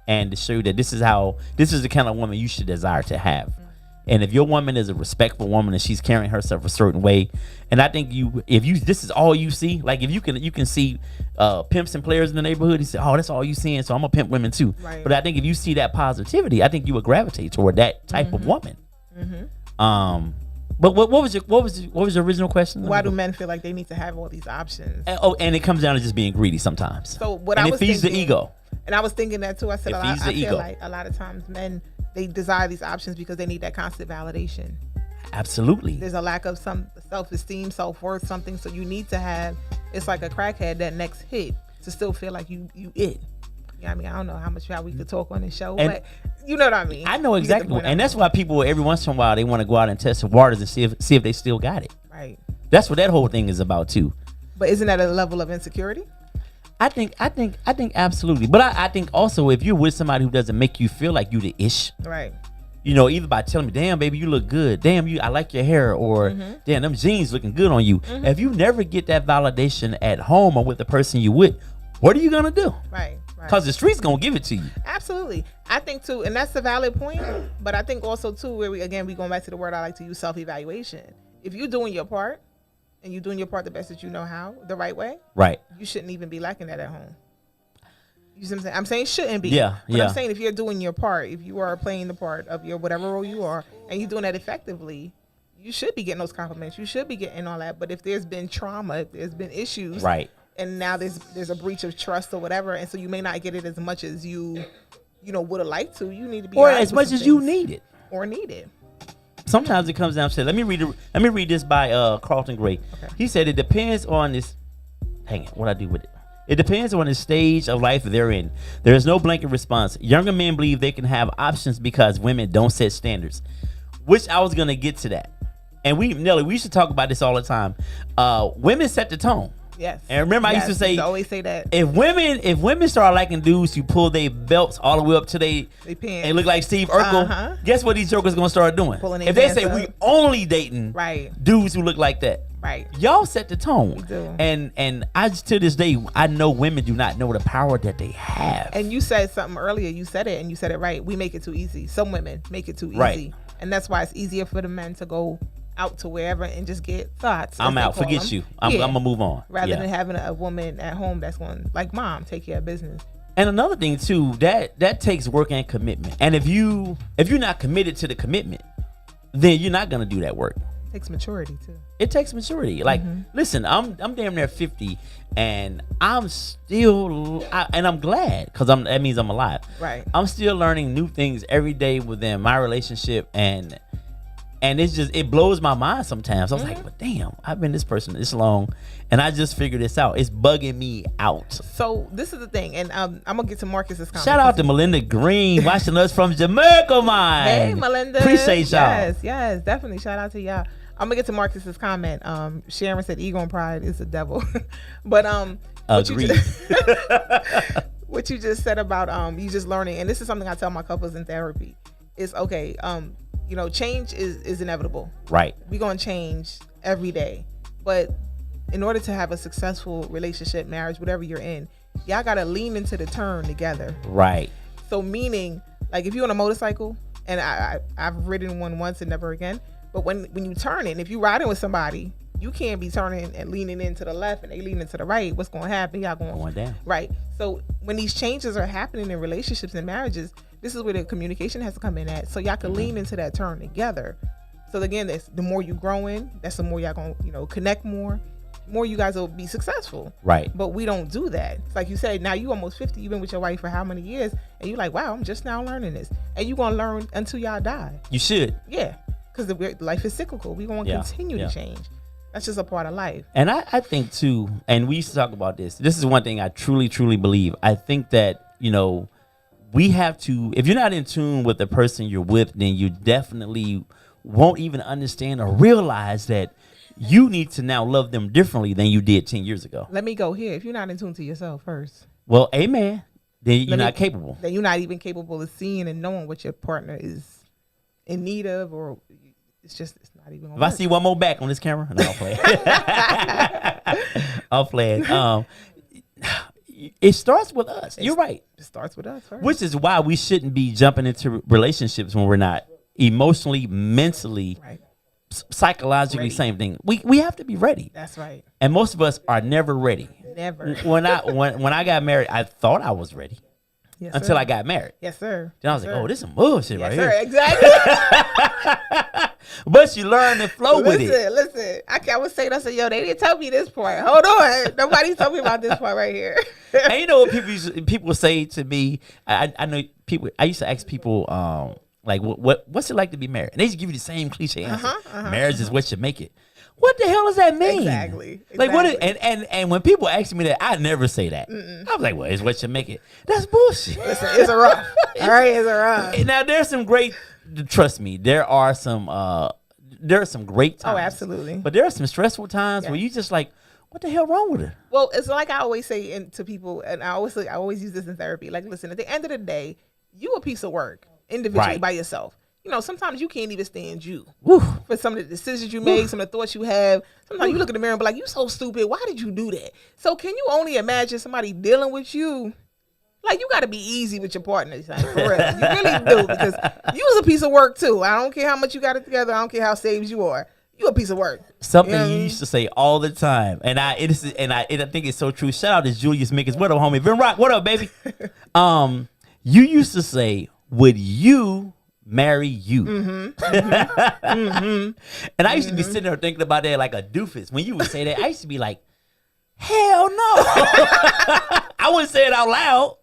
S3: and to show you that this is the kind of woman you should desire to have. And if your woman is a respectful woman and she's carrying herself a certain way, and I think this is all you see, like if you can see pimps and players in the neighborhood, you say, oh, that's all you seeing, so I'm gonna pimp women too.
S4: Right.
S3: But I think if you see that positivity, I think you would gravitate toward that type of woman. But what was your original question?
S4: Why do men feel like they need to have all these options?
S3: And it comes down to just being greedy sometimes.
S4: So
S3: it feeds the ego.
S4: And I was thinking that too. I said
S3: It feeds the
S4: I feel
S3: ego.
S4: like a lot of times men, they desire these options because they need that constant validation.
S3: Absolutely.
S4: There's a lack of some self-esteem, self-worth, something. So you need to have, it's like a crackhead, that next hit to still feel like you it. Yeah, I mean, I don't know how we could talk on this show,
S3: And
S4: but you know what I mean.
S3: I know
S4: You get the
S3: exactly,
S4: point
S3: and
S4: I'm
S3: that's
S4: making.
S3: why people every once in a while they want to go out and test the waters and see if they still got it.
S4: Right.
S3: That's what that whole thing is about too.
S4: But isn't that a level of insecurity?
S3: I think absolutely. But I think also if you're with somebody who doesn't make you feel like you the ish,
S4: Right.
S3: you know, either by telling me, damn baby, you look good, damn I like your hair, or damn them jeans looking good on you. If you never get that validation at home or with the person you with, what are you gonna do?
S4: Right.
S3: Because the streets gonna give it to you.
S4: Absolutely. I think too, and that's a valid point, but I think also too, where we going back to the word I like to use, self-evaluation. If you're doing your part and you're doing your part the best that you know how, the right way,
S3: Right.
S4: you shouldn't even be lacking that at home. You see what I'm saying? I'm saying shouldn't be.
S3: Yeah,
S4: But
S3: yeah.
S4: I'm saying if you're doing your part, if you are playing the part of your whatever role you are, and you're doing that effectively, you should be getting those compliments. You should be getting all that. But if there's been trauma, if there's been issues,
S3: Right.
S4: and now there's a breach of trust or whatever, and so you may not get it as much as you would have liked to. You need to be
S3: Or
S4: honest
S3: as
S4: with
S3: much
S4: some
S3: as you
S4: things.
S3: need it.
S4: Or need it.
S3: Sometimes it comes down to, let me read this by Carlton Gray.
S4: Okay.
S3: He said it depends on this. Hang it, what I do with it. It depends on the stage of life they're in. There is no blanket response. Younger men believe they can have options because women don't set standards, which I was gonna get to that. And Nelly, we used to talk about this all the time. Women set the tone.
S4: Yes.
S3: And remember, I used to say,
S4: always say that.
S3: if women start liking dudes who pull their belts all the way up to they
S4: pants.
S3: and look like Steve Urkel,
S4: Uh-huh.
S3: guess what these jokers gonna start doing?
S4: Pulling their
S3: If they
S4: pants
S3: say
S4: up.
S3: we only dating
S4: Right.
S3: dudes who look like that,
S4: Right.
S3: y'all set the tone.
S4: We do.
S3: And I just, to this day, I know women do not know the power that they have.
S4: And you said something earlier. You said it, and you said it right. We make it too easy. Some women make it too easy.
S3: Right.
S4: And that's why it's easier for the men to go out to wherever and just get thoughts.
S3: I'm
S4: as they
S3: out.
S4: call
S3: Forget
S4: them.
S3: you. I'm gonna move on.
S4: Rather
S3: Yeah.
S4: than having a woman at home that's going, like, mom, take care of business.
S3: And another thing too, that takes work and commitment. And if you're not committed to the commitment, then you're not gonna do that work.
S4: It takes maturity too.
S3: It takes maturity. Like, listen, I'm damn near 50, and I'm still, and I'm glad because that means I'm alive.
S4: Right.
S3: I'm still learning new things every day within my relationship, and it's just, it blows my mind sometimes. I was like, well, damn, I've been this person this long, and I just figured this out. It's bugging me out.
S4: So this is the thing, and I'm gonna get to Marcus's comment.
S3: Shout out to Melinda Green watching us from Jamaica, man.
S4: Hey, Melinda.
S3: Appreciate y'all.
S4: Yes, definitely. Shout out to y'all. I'm gonna get to Marcus's comment. Sharon said ego and pride is the devil. But
S3: Agreed.
S4: what you just said about you just learning, and this is something I tell my couples in therapy, is okay, change is inevitable.
S3: Right.
S4: We're gonna change every day. But in order to have a successful relationship, marriage, whatever you're in, y'all gotta lean into the turn together.
S3: Right.
S4: So meaning, like if you're on a motorcycle, and I've ridden one once and never again, but when you turn it, if you're riding with somebody, you can't be turning and leaning into the left and they leaning to the right. What's going to happen? Y'all going
S3: down.
S4: Right. So when these changes are happening in relationships and marriages, this is where the communication has to come in at. So y'all can lean into that turn together. So again, the more you growing, that's the more y'all gonna connect more you guys will be successful.
S3: Right.
S4: But we don't do that. It's like you said, now you almost 50, you've been with your wife for how many years, and you're like, wow, I'm just now learning this. And you're gonna learn until y'all die.
S3: You should.
S4: Yeah. Because life is cyclical. We're gonna continue to change. That's just a part of life.
S3: And I think too, and we used to talk about this. This is one thing I truly, truly believe. I think that, we have to, if you're not in tune with the person you're with, then you definitely won't even understand or realize that you need to now love them differently than you did 10 years ago.
S4: Let me go here. If you're not in tune to yourself first.
S3: Well, amen. Then you're not capable.
S4: Then you're not even capable of seeing and knowing what your partner is in need of, or it's not even gonna
S3: If
S4: work.
S3: I see one more back on this camera, no, I'll play it. I'll play it. It starts with us. You're right.
S4: It starts with us first.
S3: Which is why we shouldn't be jumping into relationships when we're not emotionally, mentally, psychologically, same thing. We have to be ready.
S4: That's right.
S3: And most of us are never ready.
S4: Never.
S3: When I got married, I thought I was ready.
S4: Yes,
S3: until
S4: sir.
S3: I got married.
S4: Yes, sir.
S3: Then I was
S4: Yes,
S3: like,
S4: sir.
S3: oh, this is some bullshit
S4: Yes,
S3: right
S4: sir.
S3: here.
S4: Exactly.
S3: But you learn to flow with it.
S4: Listen. I was saying, I said, yo, they didn't tell me this part. Hold on. Nobody told me about this part right here.
S3: And you know what people say to me? I know people. I used to ask people, like, what's it like to be married? And they just give you the same cliche answer. Marriage is what you make it. What the hell does that mean?
S4: Exactly.
S3: Like what? And when people ask me that, I never say that. I was like, well, it's what you make it. That's bullshit.
S4: It's a rough. All right, it's a rough.
S3: Now there's some great. Trust me, there are some great times.
S4: Oh, absolutely.
S3: But there are some stressful times where you just like, what the hell wrong with her?
S4: Well, it's like I always say to people, and I always use this in therapy. Like, listen, at the end of the day, you a piece of work individually by yourself. You know, sometimes you can't even stand you for some of the decisions you make, some of the thoughts you have. Sometimes you look in the mirror and be like, you so stupid. Why did you do that? So can you only imagine somebody dealing with you? Like, you got to be easy with your partner, like, for real. You really do, because you was a piece of work too. I don't care how much you got it together. I don't care how saved you are. You a piece of work.
S3: Something you used to say all the time, and I think it's so true. Shout out to Julius Mickens. What up, homie? Vin Rock. What up, baby? You used to say, "Would you marry you?" And I used to be sitting there thinking about that like a doofus. When you would say that, I used to be like, "Hell no!" I wouldn't say it out loud,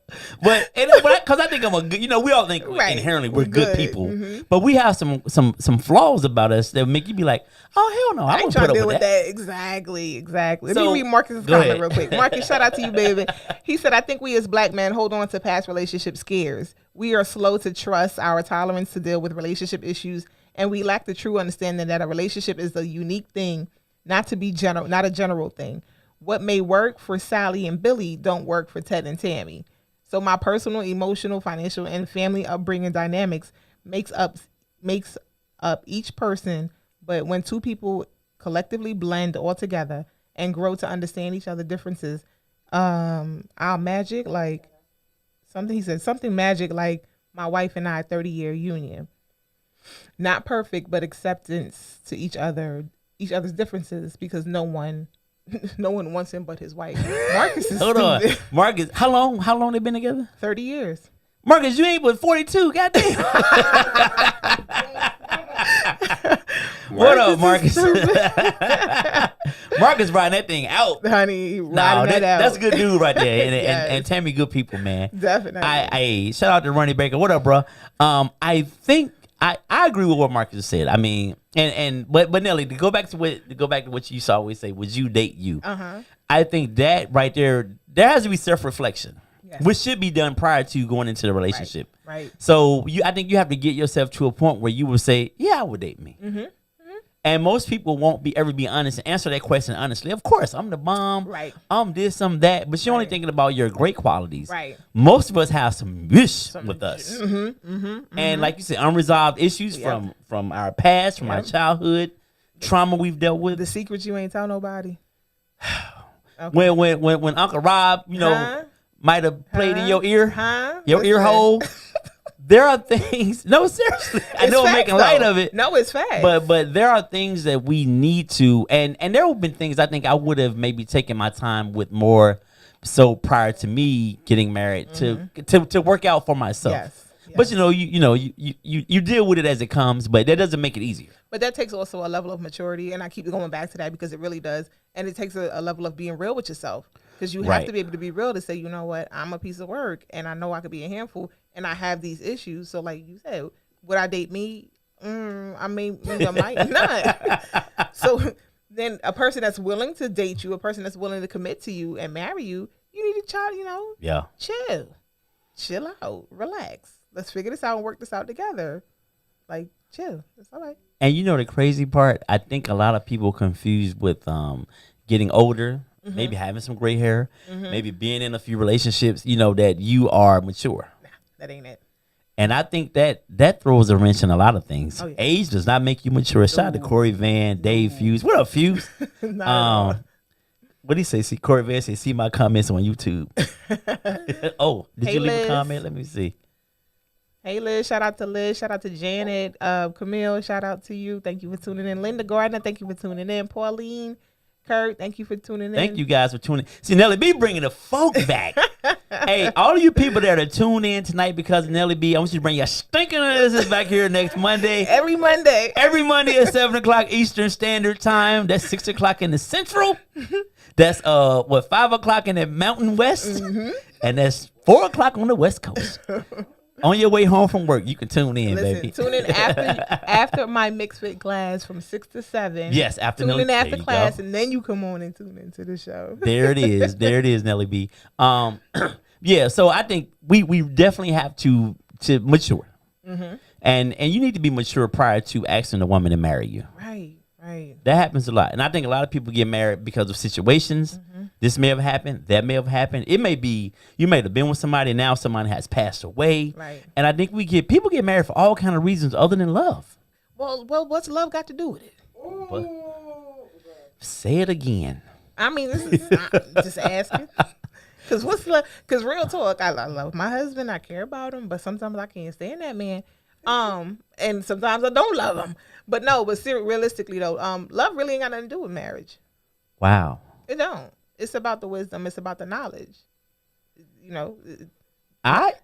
S3: but because I think I'm a good. You know, we all think inherently we're good people, but we have some flaws about us that make you be like, "Oh hell no, I
S4: ain't
S3: trying to
S4: deal with that." Exactly. Let
S3: So,
S4: me read Marcus's comment real quick. Marcus, shout out to you, baby. He said, "I think we as black men hold on to past relationship scares. We are slow to trust, our tolerance to deal with relationship issues, and we lack the true understanding that a relationship is a unique thing, not a general thing. What may work for Sally and Billy don't work for Ted and Tammy. So my personal, emotional, financial, and family upbringing dynamics makes up each person. But when two people collectively blend all together and grow to understand each other's differences, our magic, like something magic like my wife and I 30-year union. Not perfect, but acceptance to each other's differences, because no one wants him but his wife." Marcus is
S3: Hold on, Marcus. How long they been together?
S4: 30 years.
S3: Marcus, you ain't but 42. Goddamn. What up, Marcus? Marcus riding that thing out,
S4: honey. Riding that out.
S3: That's a good dude right there, and Tammy, good people, man.
S4: Definitely.
S3: I shout out to Ronnie Baker. What up, bro? I think I agree with what Marcus said. I mean, but Nelly, to go back to what you used to always say, would you date you? I think that right there has to be self-reflection, which should be done prior to going into the relationship.
S4: Right.
S3: So I think you have to get yourself to a point where you will say, yeah, I would date me. And most people won't ever be honest and answer that question honestly. Of course, I'm the bomb.
S4: Right.
S3: I'm this, I'm that. But you're only thinking about your great qualities.
S4: Right.
S3: Most of us have some wish with us. And like you said, unresolved issues from our past, from our childhood, trauma we've dealt with.
S4: The secrets you ain't tell nobody.
S3: Okay. When Uncle Rob, might have played in your ear, your ear hole. There are things. No, seriously. I know I'm making light of it.
S4: No, it's fact.
S3: But there are things that we need to, and there have been things I think I would have maybe taken my time with more, so prior to me getting married to work out for myself. Yes. But you deal with it as it comes, but that doesn't make it easier.
S4: But that takes also a level of maturity, and I keep going back to that because it really does, and it takes a level of being real with yourself, because you have to be able to be real to say, you know what, I'm a piece of work, and I know I could be a handful, and I have these issues. So like you said, would I date me? I mean, I might not. So then a person that's willing to date you, a person that's willing to commit to you and marry you, you need to try, chill out, relax. Let's figure this out and work this out together. Like, chill. It's all right.
S3: And the crazy part, I think a lot of people confused with getting older, maybe having some gray hair, maybe being in a few relationships, that you are mature.
S4: Nah, that ain't it.
S3: And I think that throws a wrench in a lot of things. Oh, yeah. Age does not make you mature. Shout out to Corey Van, Dave Fuse. What up, Fuse? What do you say? See, Corey Van say, see my comments on YouTube. Oh, did you leave a comment? Let me see.
S4: Hey, Liz. Shout out to Liz. Shout out to Janet. Camille, shout out to you. Thank you for tuning in. Linda Gardner, thank you for tuning in. Pauline, Kurt, thank you for tuning in.
S3: Thank you guys for tuning in. See, Nelly B bringing the folk back. Hey, all of you people that are tuned in tonight because of Nelly B, I want you to bring your stinking asses back here next Monday.
S4: Every Monday.
S3: Every Monday at 7 o'clock Eastern Standard Time. That's 6 o'clock in the Central. That's 5 o'clock in the Mountain West. And that's 4 o'clock on the West Coast. On your way home from work, you can tune in,
S4: Listen,
S3: baby.
S4: tune in after my mixed fit class from 6 to 7.
S3: Yes, after
S4: tune in
S3: Nelly-
S4: after
S3: there you
S4: class,
S3: go.
S4: and then you come on and tune into the show.
S3: There it is. There it is, Nelly B. Yeah. So I think we definitely have to mature, and you need to be mature prior to asking a woman to marry you.
S4: Right.
S3: That happens a lot, and I think a lot of people get married because of situations. This may have happened. That may have happened. It may be you may have been with somebody, and now somebody has passed away.
S4: Right.
S3: And I think people get married for all kind of reasons other than love.
S4: Well, what's love got to do with it?
S3: But say it again.
S4: I mean, this is I'm just asking. Because what's love? Because real talk, I love my husband. I care about him, but sometimes I can't stand that man. And sometimes I don't love him. But no, realistically though, love really ain't got nothing to do with marriage.
S3: Wow.
S4: It don't. It's about the wisdom. It's about the knowledge. You know,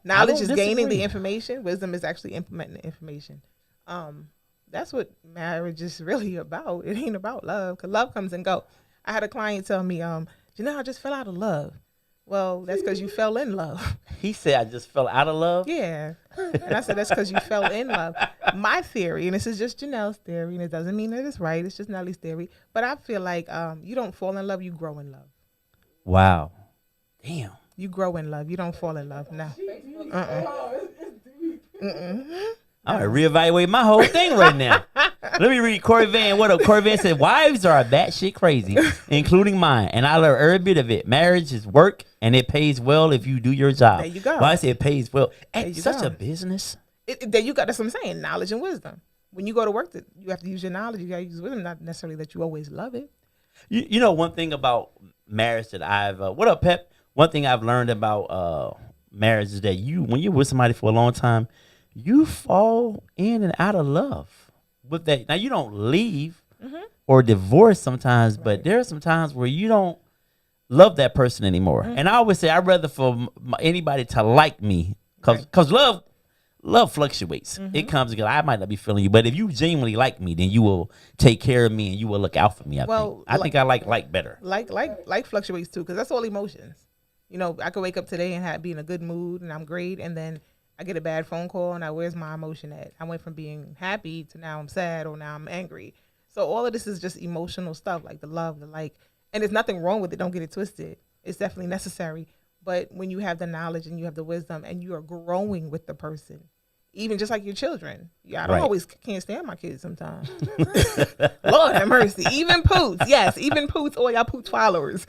S4: knowledge is gaining the information. Wisdom is actually implementing the information. That's what marriage is really about. It ain't about love, because love comes and go. I had a client tell me, I just fell out of love. Well, that's because you fell in love.
S3: He said, I just fell out of love.
S4: Yeah. And I said, that's because you fell in love. My theory, and this is just Janelle's theory, and it doesn't mean that it's right. It's just Nellie's theory. But I feel like you don't fall in love, you grow in love.
S3: Wow. Damn.
S4: You grow in love. You don't fall in love. No.
S3: I'm going to reevaluate my whole thing right now. Let me read Corey Van. What up? Corey Van said, wives are batshit crazy, including mine. And I learned every bit of it. Marriage is work, and it pays well if you do your job.
S4: There you go.
S3: Well, I say it pays well. It's such
S4: go.
S3: a business.
S4: There you go. That's what I'm saying. Knowledge and wisdom. When you go to work, you have to use your knowledge. You got to use wisdom. Not necessarily that you always love it.
S3: You know, one thing about marriage that I've what up, Pep? One thing I've learned about marriage is that when you're with somebody for a long time, you fall in and out of love with that. Now you don't leave or divorce sometimes, but there are some times where you don't love that person anymore. And I always say I'd rather for anybody to like me, because love fluctuates. It comes and goes. I might not be feeling you, but if you genuinely like me, then you will take care of me and you will look out for me. I think I like better.
S4: Like fluctuates too, because that's all emotions. You know, I could wake up today and be in a good mood and I'm great, and then I get a bad phone call and where's my emotion at? I went from being happy to now I'm sad or now I'm angry. So all of this is just emotional stuff, like the love, the like, and there's nothing wrong with it. Don't get it twisted. It's definitely necessary. But when you have the knowledge and you have the wisdom and you are growing with the person, even just like your children. Yeah, I don't always can't stand my kids sometimes. Lord have mercy. Even Poots. Yes, even Poots. All y'all Poots followers.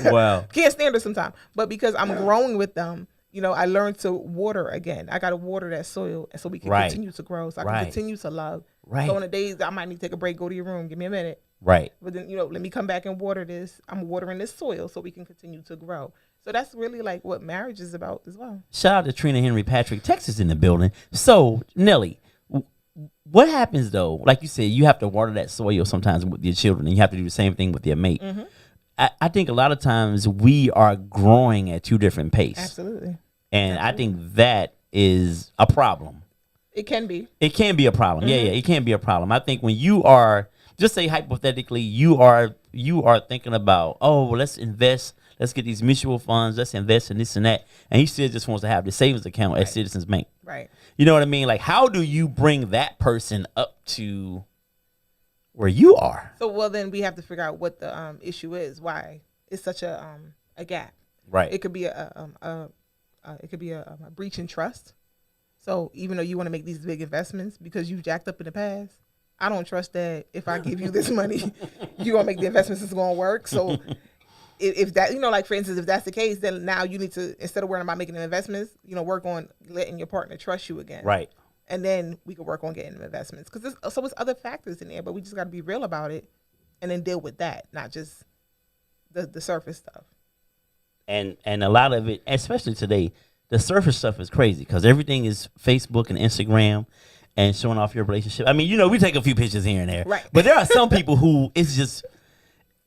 S3: Wow.
S4: Can't stand her sometimes. But because I'm growing with them, you know, I learned to water again. I got to water that soil so we can continue to grow, so I can continue to love.
S3: Right.
S4: So on the days I might need to take a break, go to your room, give me a minute.
S3: Right.
S4: But then, you know, let me come back and water this. I'm watering this soil so we can continue to grow. So that's really like what marriage is about as well.
S3: Shout out to Trina Henry Patrick, Texas in the building. So, Nelly, what happens though? Like you said, you have to water that soil sometimes with your children, and you have to do the same thing with your mate. I think a lot of times we are growing at two different paces.
S4: Absolutely.
S3: And I think that is a problem.
S4: It can be.
S3: It can be a problem. Yeah, it can be a problem. I think when you are, just say hypothetically, you are thinking about, oh, well, let's invest. Let's get these mutual funds. Let's invest in this and that. And he still just wants to have the savings account at Citizens Bank.
S4: Right.
S3: You know what I mean? Like, how do you bring that person up to where you are?
S4: So, well, then we have to figure out what the issue is. Why it's such a gap.
S3: Right.
S4: It could be a breach in trust. So even though you want to make these big investments because you jacked up in the past, I don't trust that if I give you this money, you're gonna make the investments that's gonna work. So. If that, you know, like for instance, if that's the case, then now you need to, instead of worrying about making the investments, you know, work on letting your partner trust you again. Right. And then we can work on getting the investments. Because it's other factors in there, but we just got to be real about it and then deal with that, not just the surface stuff. And a lot of it, especially today, the surface stuff is crazy because everything is Facebook and Instagram and showing off your relationship. I mean, you know, we take a few pictures here and there. Right. But there are some people who it's just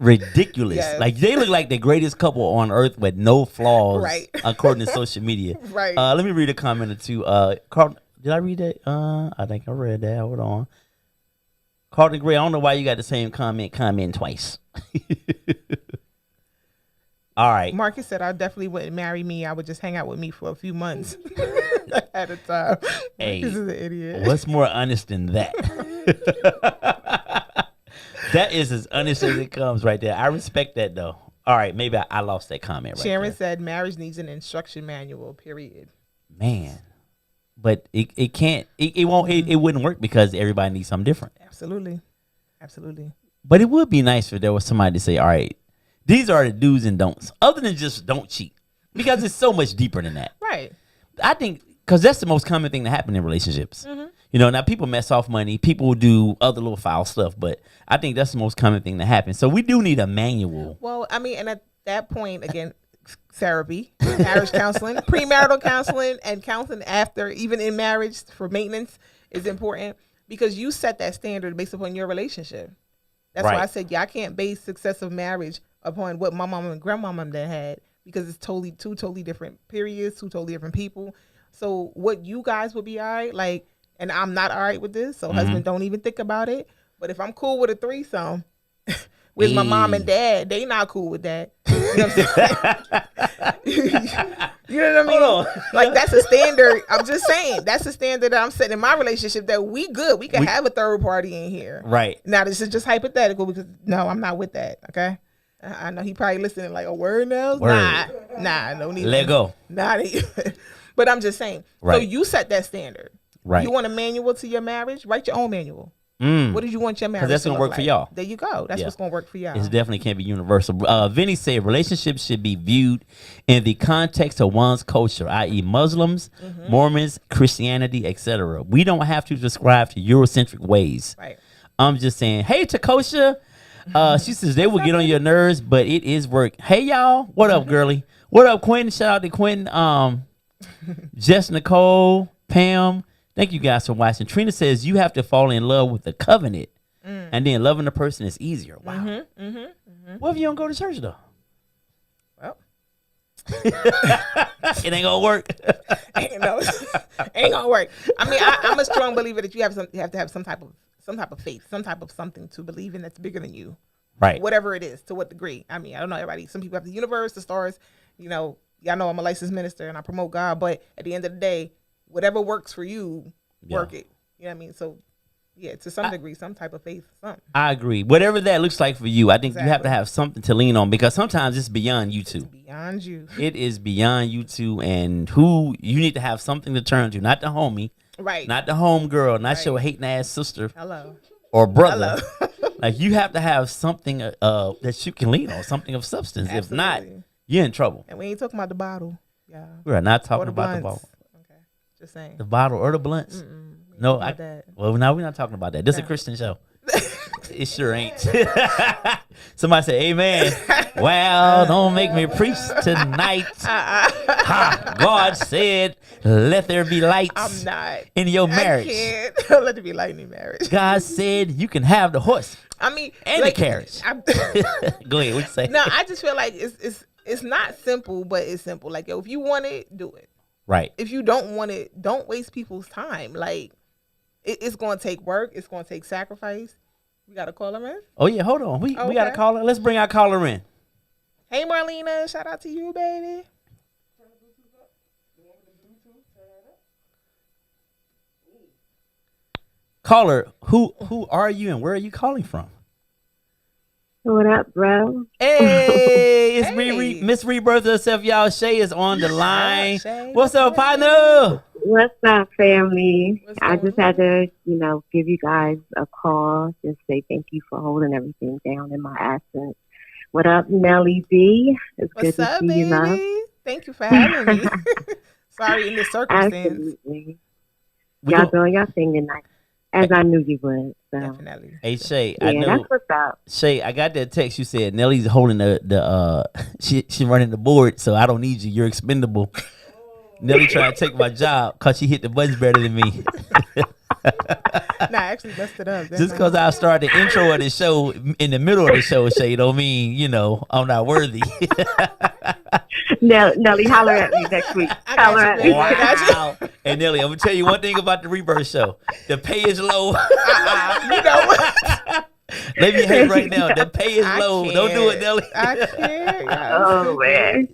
S4: ridiculous. Yes. Like they look like the greatest couple on earth with no flaws, right, according to social media. Right. Let me read a comment or two. Carl, did I read that? I think I read that. Hold on. Carlton Gray, I don't know why you got the same comment twice.
S3: All right.
S4: Marcus said I definitely wouldn't marry me. I would just hang out with me for a few months at a time.
S3: Hey,
S4: Marcus is an idiot.
S3: What's more honest than that? That is as honest as it comes right there. I respect that though. All right, maybe I lost that comment right
S4: Sharon
S3: there.
S4: said marriage needs an instruction manual, period.
S3: Man. But it can't, it won't, it wouldn't work because everybody needs something different.
S4: Absolutely. Absolutely.
S3: But it would be nice if there was somebody to say, all right, these are the do's and don'ts, other than just don't cheat, because it's so much deeper than that.
S4: Right.
S3: I think, because that's the most common thing that happen in relationships.
S4: Mm-hmm.
S3: You know, now people mess off money, people will do other little foul stuff, but I think that's the most common thing that happens. So we do need a manual.
S4: Well, I mean, and at that point, again, therapy, marriage counseling, premarital counseling, and counseling after, even in marriage for maintenance is important because you set that standard based upon your relationship. That's why I said, I can't base success of marriage upon what my mama and grandmama then had because it's two totally different periods, two totally different people. So what you guys would be all right, like, and I'm not all right with this, so husband, don't even think about it. But if I'm cool with a threesome with my mom and dad, they not cool with that. You know what I'm saying? You know what I mean? Like, that's a standard. I'm just saying, that's a standard that I'm setting in my relationship that we good. We can have a third party in here.
S3: Right.
S4: Now, this is just hypothetical because, no, I'm not with that, okay? I know he probably listening like, a word now? Nah, no need.
S3: Let go.
S4: Not even. But I'm just saying.
S3: Right.
S4: So you set that standard.
S3: Right.
S4: You want a manual to your marriage? Write your own manual. What did you want your marriage?
S3: Because that's
S4: to
S3: gonna
S4: look
S3: work for
S4: like?
S3: y'all.
S4: There you go. That's what's gonna work for y'all.
S3: It definitely can't be universal. Vinny said relationships should be viewed in the context of one's culture, i.e., Muslims, Mormons, Christianity, etc. We don't have to subscribe to Eurocentric ways.
S4: Right.
S3: I'm just saying, hey, Takosha. She says they will get on your nerves, but it is work. Hey, y'all. What up, girly? What up, Quinn? Shout out to Quinn. Jess, Nicole, Pam. Thank you guys for watching. Trina says you have to fall in love with the covenant, and then loving the person is easier. Wow. What if you don't go to church though?
S4: Well,
S3: it ain't gonna work.
S4: ain't gonna work. I mean, I'm a strong believer that you have to have some type of faith, some type of something to believe in that's bigger than you.
S3: Right.
S4: Whatever it is, to what degree. I mean, I don't know everybody. Some people have the universe, the stars. You know, y'all know I'm a licensed minister and I promote God, but at the end of the day, whatever works for you, work it. You know what I mean? So, yeah, to some degree, some type of faith, something.
S3: I agree. Whatever that looks like for you, I think you have to have something to lean on because sometimes it's beyond you two.
S4: It's beyond you.
S3: It is beyond you two, and who you need to have something to turn to, not the homie,
S4: right?
S3: Not the home girl, not your hating ass sister,
S4: hello,
S3: or brother. Like you have to have something that you can lean on, something of substance. Absolutely. If not, you're in trouble.
S4: And we ain't talking about the bottle. Yeah,
S3: we are not talking about the bottle.
S4: Just saying.
S3: The bottle or the blunts. No, well, now we're not talking about that. This is a Christian show. It sure ain't. Somebody say, amen. Well, don't make me preach tonight. God said, let there be lights.
S4: I'm not.
S3: In your marriage.
S4: I can't. Let there be light in your marriage.
S3: God said you can have the horse.
S4: I mean.
S3: And like, the carriage. Go ahead. What you say?
S4: No, I just feel like it's not simple, but it's simple. Like, yo, if you want it, do it.
S3: Right.
S4: If you don't want it, don't waste people's time. Like, it's going to take work. It's going to take sacrifice. We got to call her in.
S3: Oh, yeah. Hold on. We got to call her. Let's bring our caller in.
S4: Hey, Marlena. Shout out to you, baby.
S3: Caller, who are you and where are you calling from?
S9: What up, bro?
S3: Hey, it's Miss Rebirth herself, y'all. Shay is on the line. What's up, partner?
S9: What's up, family? I just had to, give you guys a call. Just say thank you for holding everything down in my absence. What up, Nelly B? It's
S4: What's
S9: good to
S4: up,
S9: see
S4: baby?
S9: you, love.
S4: Thank you for having me. Sorry in this circumstance.
S9: Absolutely. Y'all doing your thing tonight. As I knew you would. So.
S4: Definitely.
S3: Hey Shay,
S9: yeah,
S3: I know.
S9: That's what's up.
S3: Shay, I got that text. You said Nellie's holding she running the board, so I don't need you. You're expendable. Nellie trying to take my job because she hit the buttons better than me.
S4: Nah, I actually messed it up.
S3: Just because I started the intro of the show in the middle of the show, Shay, don't mean, I'm not worthy.
S9: Nelly, holler at me next week. Holler at me.
S3: Wow. Hey, Nelly, I'm going to tell you one thing about the Rebirth show. The pay is low.
S4: You know what?
S3: Let me hate right now. The pay is low. Don't do it, Nelly.
S4: I can't.
S9: Oh man.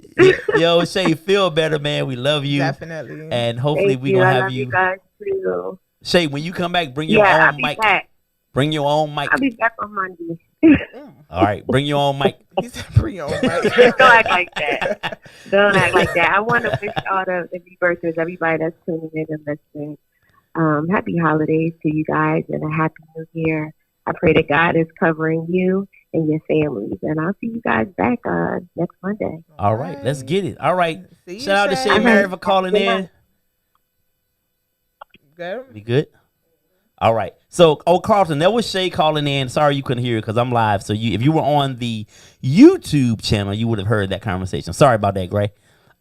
S3: Yo, Shay, feel better, man. We love you.
S4: Definitely.
S3: And hopefully
S9: Thank
S3: we
S9: you.
S3: gonna
S9: I
S3: have
S9: love
S3: you.
S9: you guys too.
S3: Shay, when you come back, bring your
S9: Yeah, I'll
S3: own
S9: be
S3: mic.
S9: back.
S3: Bring your own mic.
S9: I'll be back on Monday.
S3: All right, bring your own mic.
S4: He said pre on, right?
S9: Don't act like that. Don't act like that. I want to wish all the rebirthers, everybody that's tuning in and listening, happy holidays to you guys and a happy new year. I pray that God is covering you and your families. And I'll see you guys back next Monday.
S3: All right, let's get it. All right.
S4: See you,
S3: Shout out to
S4: Shay.
S3: Shay Mary for calling in.
S4: Good.
S3: We good? All right. So, Carlton, that was Shay calling in. Sorry you couldn't hear it because I'm live. So, if you were on the YouTube channel, you would have heard that conversation. Sorry about that, Gray.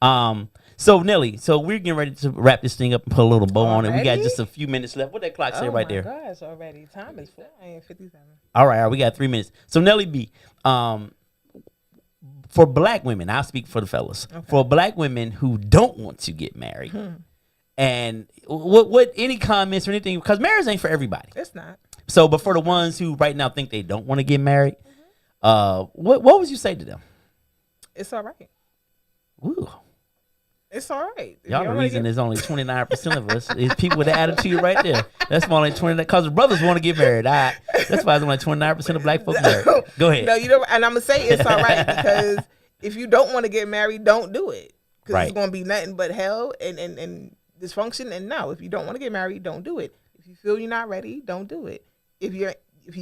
S3: So, Nelly, we're getting ready to wrap this thing up and put a little bow on it. We got
S4: Already?
S3: just a few minutes left. What that clock say right there?
S4: Oh, my gosh, already. Time is flying. 57.
S3: All right. We got 3 minutes. So, Nelly B, for black women, I'll speak for the fellas. Okay. For black women who don't want to get married, and what any comments or anything, because marriage ain't for everybody.
S4: It's not.
S3: So, but for the ones who right now think they don't want to get married, what would you say to them?
S4: It's all right.
S3: Ooh.
S4: It's all right.
S3: Y'all, the reason there's only 29% of us is people with the attitude right there. That's why only 29, because the brothers want to get married. That's why there's only 29% of black folks married. Go ahead.
S4: No, you know, and I'm going to say it's all right because if you don't want to get married, don't do it. Because it's going to be nothing but hell and dysfunction. And no, if you don't want to get married, don't do it. If you feel you're not ready, don't do it. If you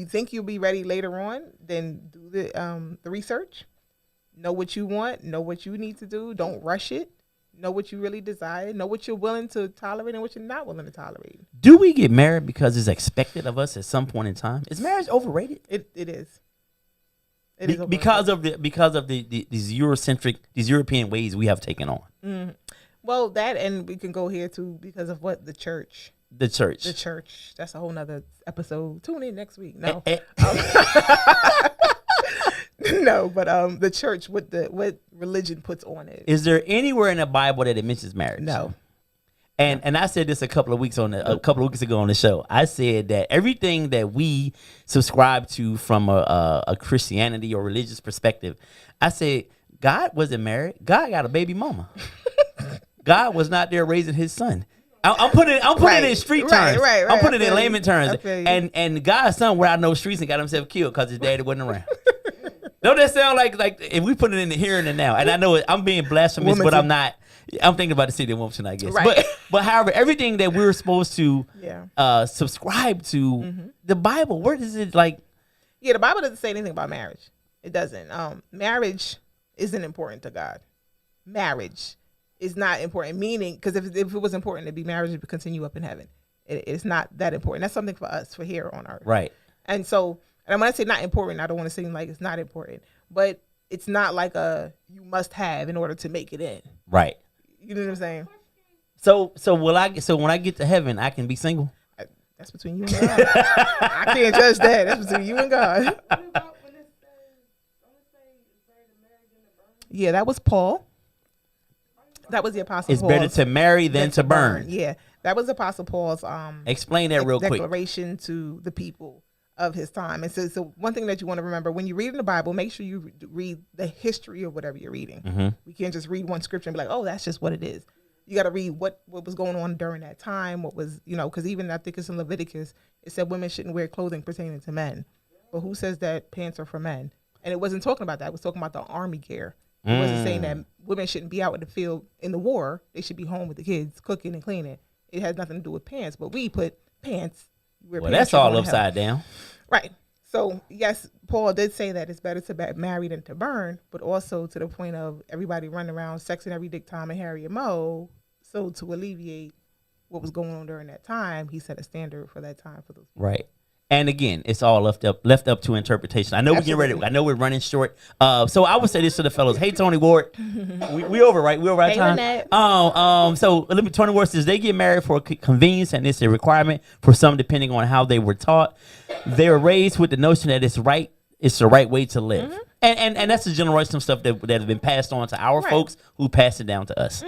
S4: think you'll be ready later on, then do the research. Know what you want. Know what you need to do. Don't rush it. Know what you really desire. Know what you're willing to tolerate and what you're not willing to tolerate.
S3: Do we get married because it's expected of us at some point in time? Is marriage overrated?
S4: It is. It is
S3: because of these these European ways we have taken on.
S4: Mm. Well, that, and we can go here too because of what the church.
S3: The church.
S4: That's a whole nother episode. Tune in next week. No. No, but the church, what religion puts on it.
S3: Is there anywhere in the Bible that it mentions marriage?
S4: No.
S3: And I said this a couple of weeks ago on the show. I said that everything that we subscribe to from a Christianity or religious perspective, I said God wasn't married. God got a baby mama. God was not there raising his son. I'm putting it in street terms.
S4: Right.
S3: I'm putting it in layman terms. And God's son went out no streets and got himself killed because his daddy wasn't around. Don't that sound like if we put it in the here and the now? And I know I'm being blasphemous, but I'm not. I'm thinking about the city of Wilmington, I guess.
S4: Right.
S3: But however, everything that we're supposed to subscribe to, the Bible, where does it like?
S4: Yeah, the Bible doesn't say anything about marriage. It doesn't. Marriage isn't important to God. Marriage is not important, meaning, because if it was important to be marriage, it would continue up in heaven. It's not that important. That's something for us, for here on earth. Right. And so, and when I say not important, I don't want to seem like it's not important, but it's not like you must have in order to make it in. Right. You know what I'm saying? So when I get to heaven, I can be single? That's between you and God. I can't judge that. That's between you and God. Yeah, that was Paul. That was the Apostle Paul's.
S3: It's better to marry than to burn.
S4: Yeah, that was Apostle Paul's
S3: explain that real quick.
S4: Declaration to the people of his time. And so one thing that you want to remember, when you read in the Bible, make sure you read the history of whatever you're reading. Mm-hmm. We can't just read one scripture and be like, oh, that's just what it is. You got to read what was going on during that time, what was, because even I think it's in Leviticus, it said women shouldn't wear clothing pertaining to men. But who says that pants are for men? And it wasn't talking about that. It was talking about the army gear. It wasn't saying that women shouldn't be out in the field in the war. They should be home with the kids, cooking and cleaning. It has nothing to do with pants, but we put pants. Well,
S3: that's all upside down.
S4: Right. So, yes, Paul did say that it's better to be married than to burn, but also to the point of everybody running around sexing every dick, Tom, and Harry and Mo. So to alleviate what was going on during that time, he set a standard for that time for those people. Right. And again, it's all left up to interpretation. I know we get ready. I know we're running short. So I would say this to the fellows. Hey, Tony Ward, we over, right? We over our time. So Tony Ward says they get married for convenience and it's a requirement for some, depending on how they were taught. They were raised with the notion that it's right. It's the right way to live. Mm-hmm.
S3: And that's the generational stuff that has been passed on to our folks who passed it down to us.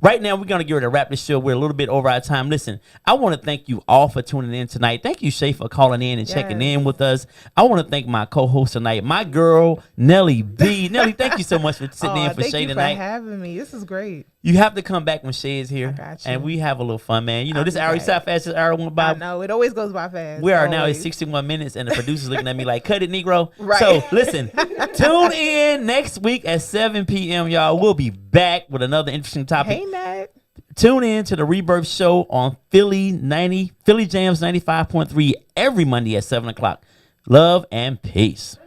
S3: Right now, we're going to get ready to wrap this show. We're a little bit over our time. Listen, I want to thank you all for tuning in tonight. Thank you, Shay, for calling in and checking in with us. I want to thank my co-host tonight, my girl, Nelly B. Nelly, thank you so much for sitting in for Shay tonight.
S4: Thank you for having me. This is great.
S3: You have to come back when Shay is here.
S4: I got you.
S3: And we have a little fun, man. You know, this hour, how fast this hour went by?
S4: No, it always goes by fast.
S3: We are now at 61 minutes, and the producer's looking at me like, cut it, Negro.
S4: Right.
S3: So, listen, tune in next week at 7 p.m., y'all. We'll be back with another interesting topic.
S4: Hey, Nat.
S3: Tune in to the Rebirth Show on Philly Jamz 95.3 every Monday at 7 o'clock. Love and peace.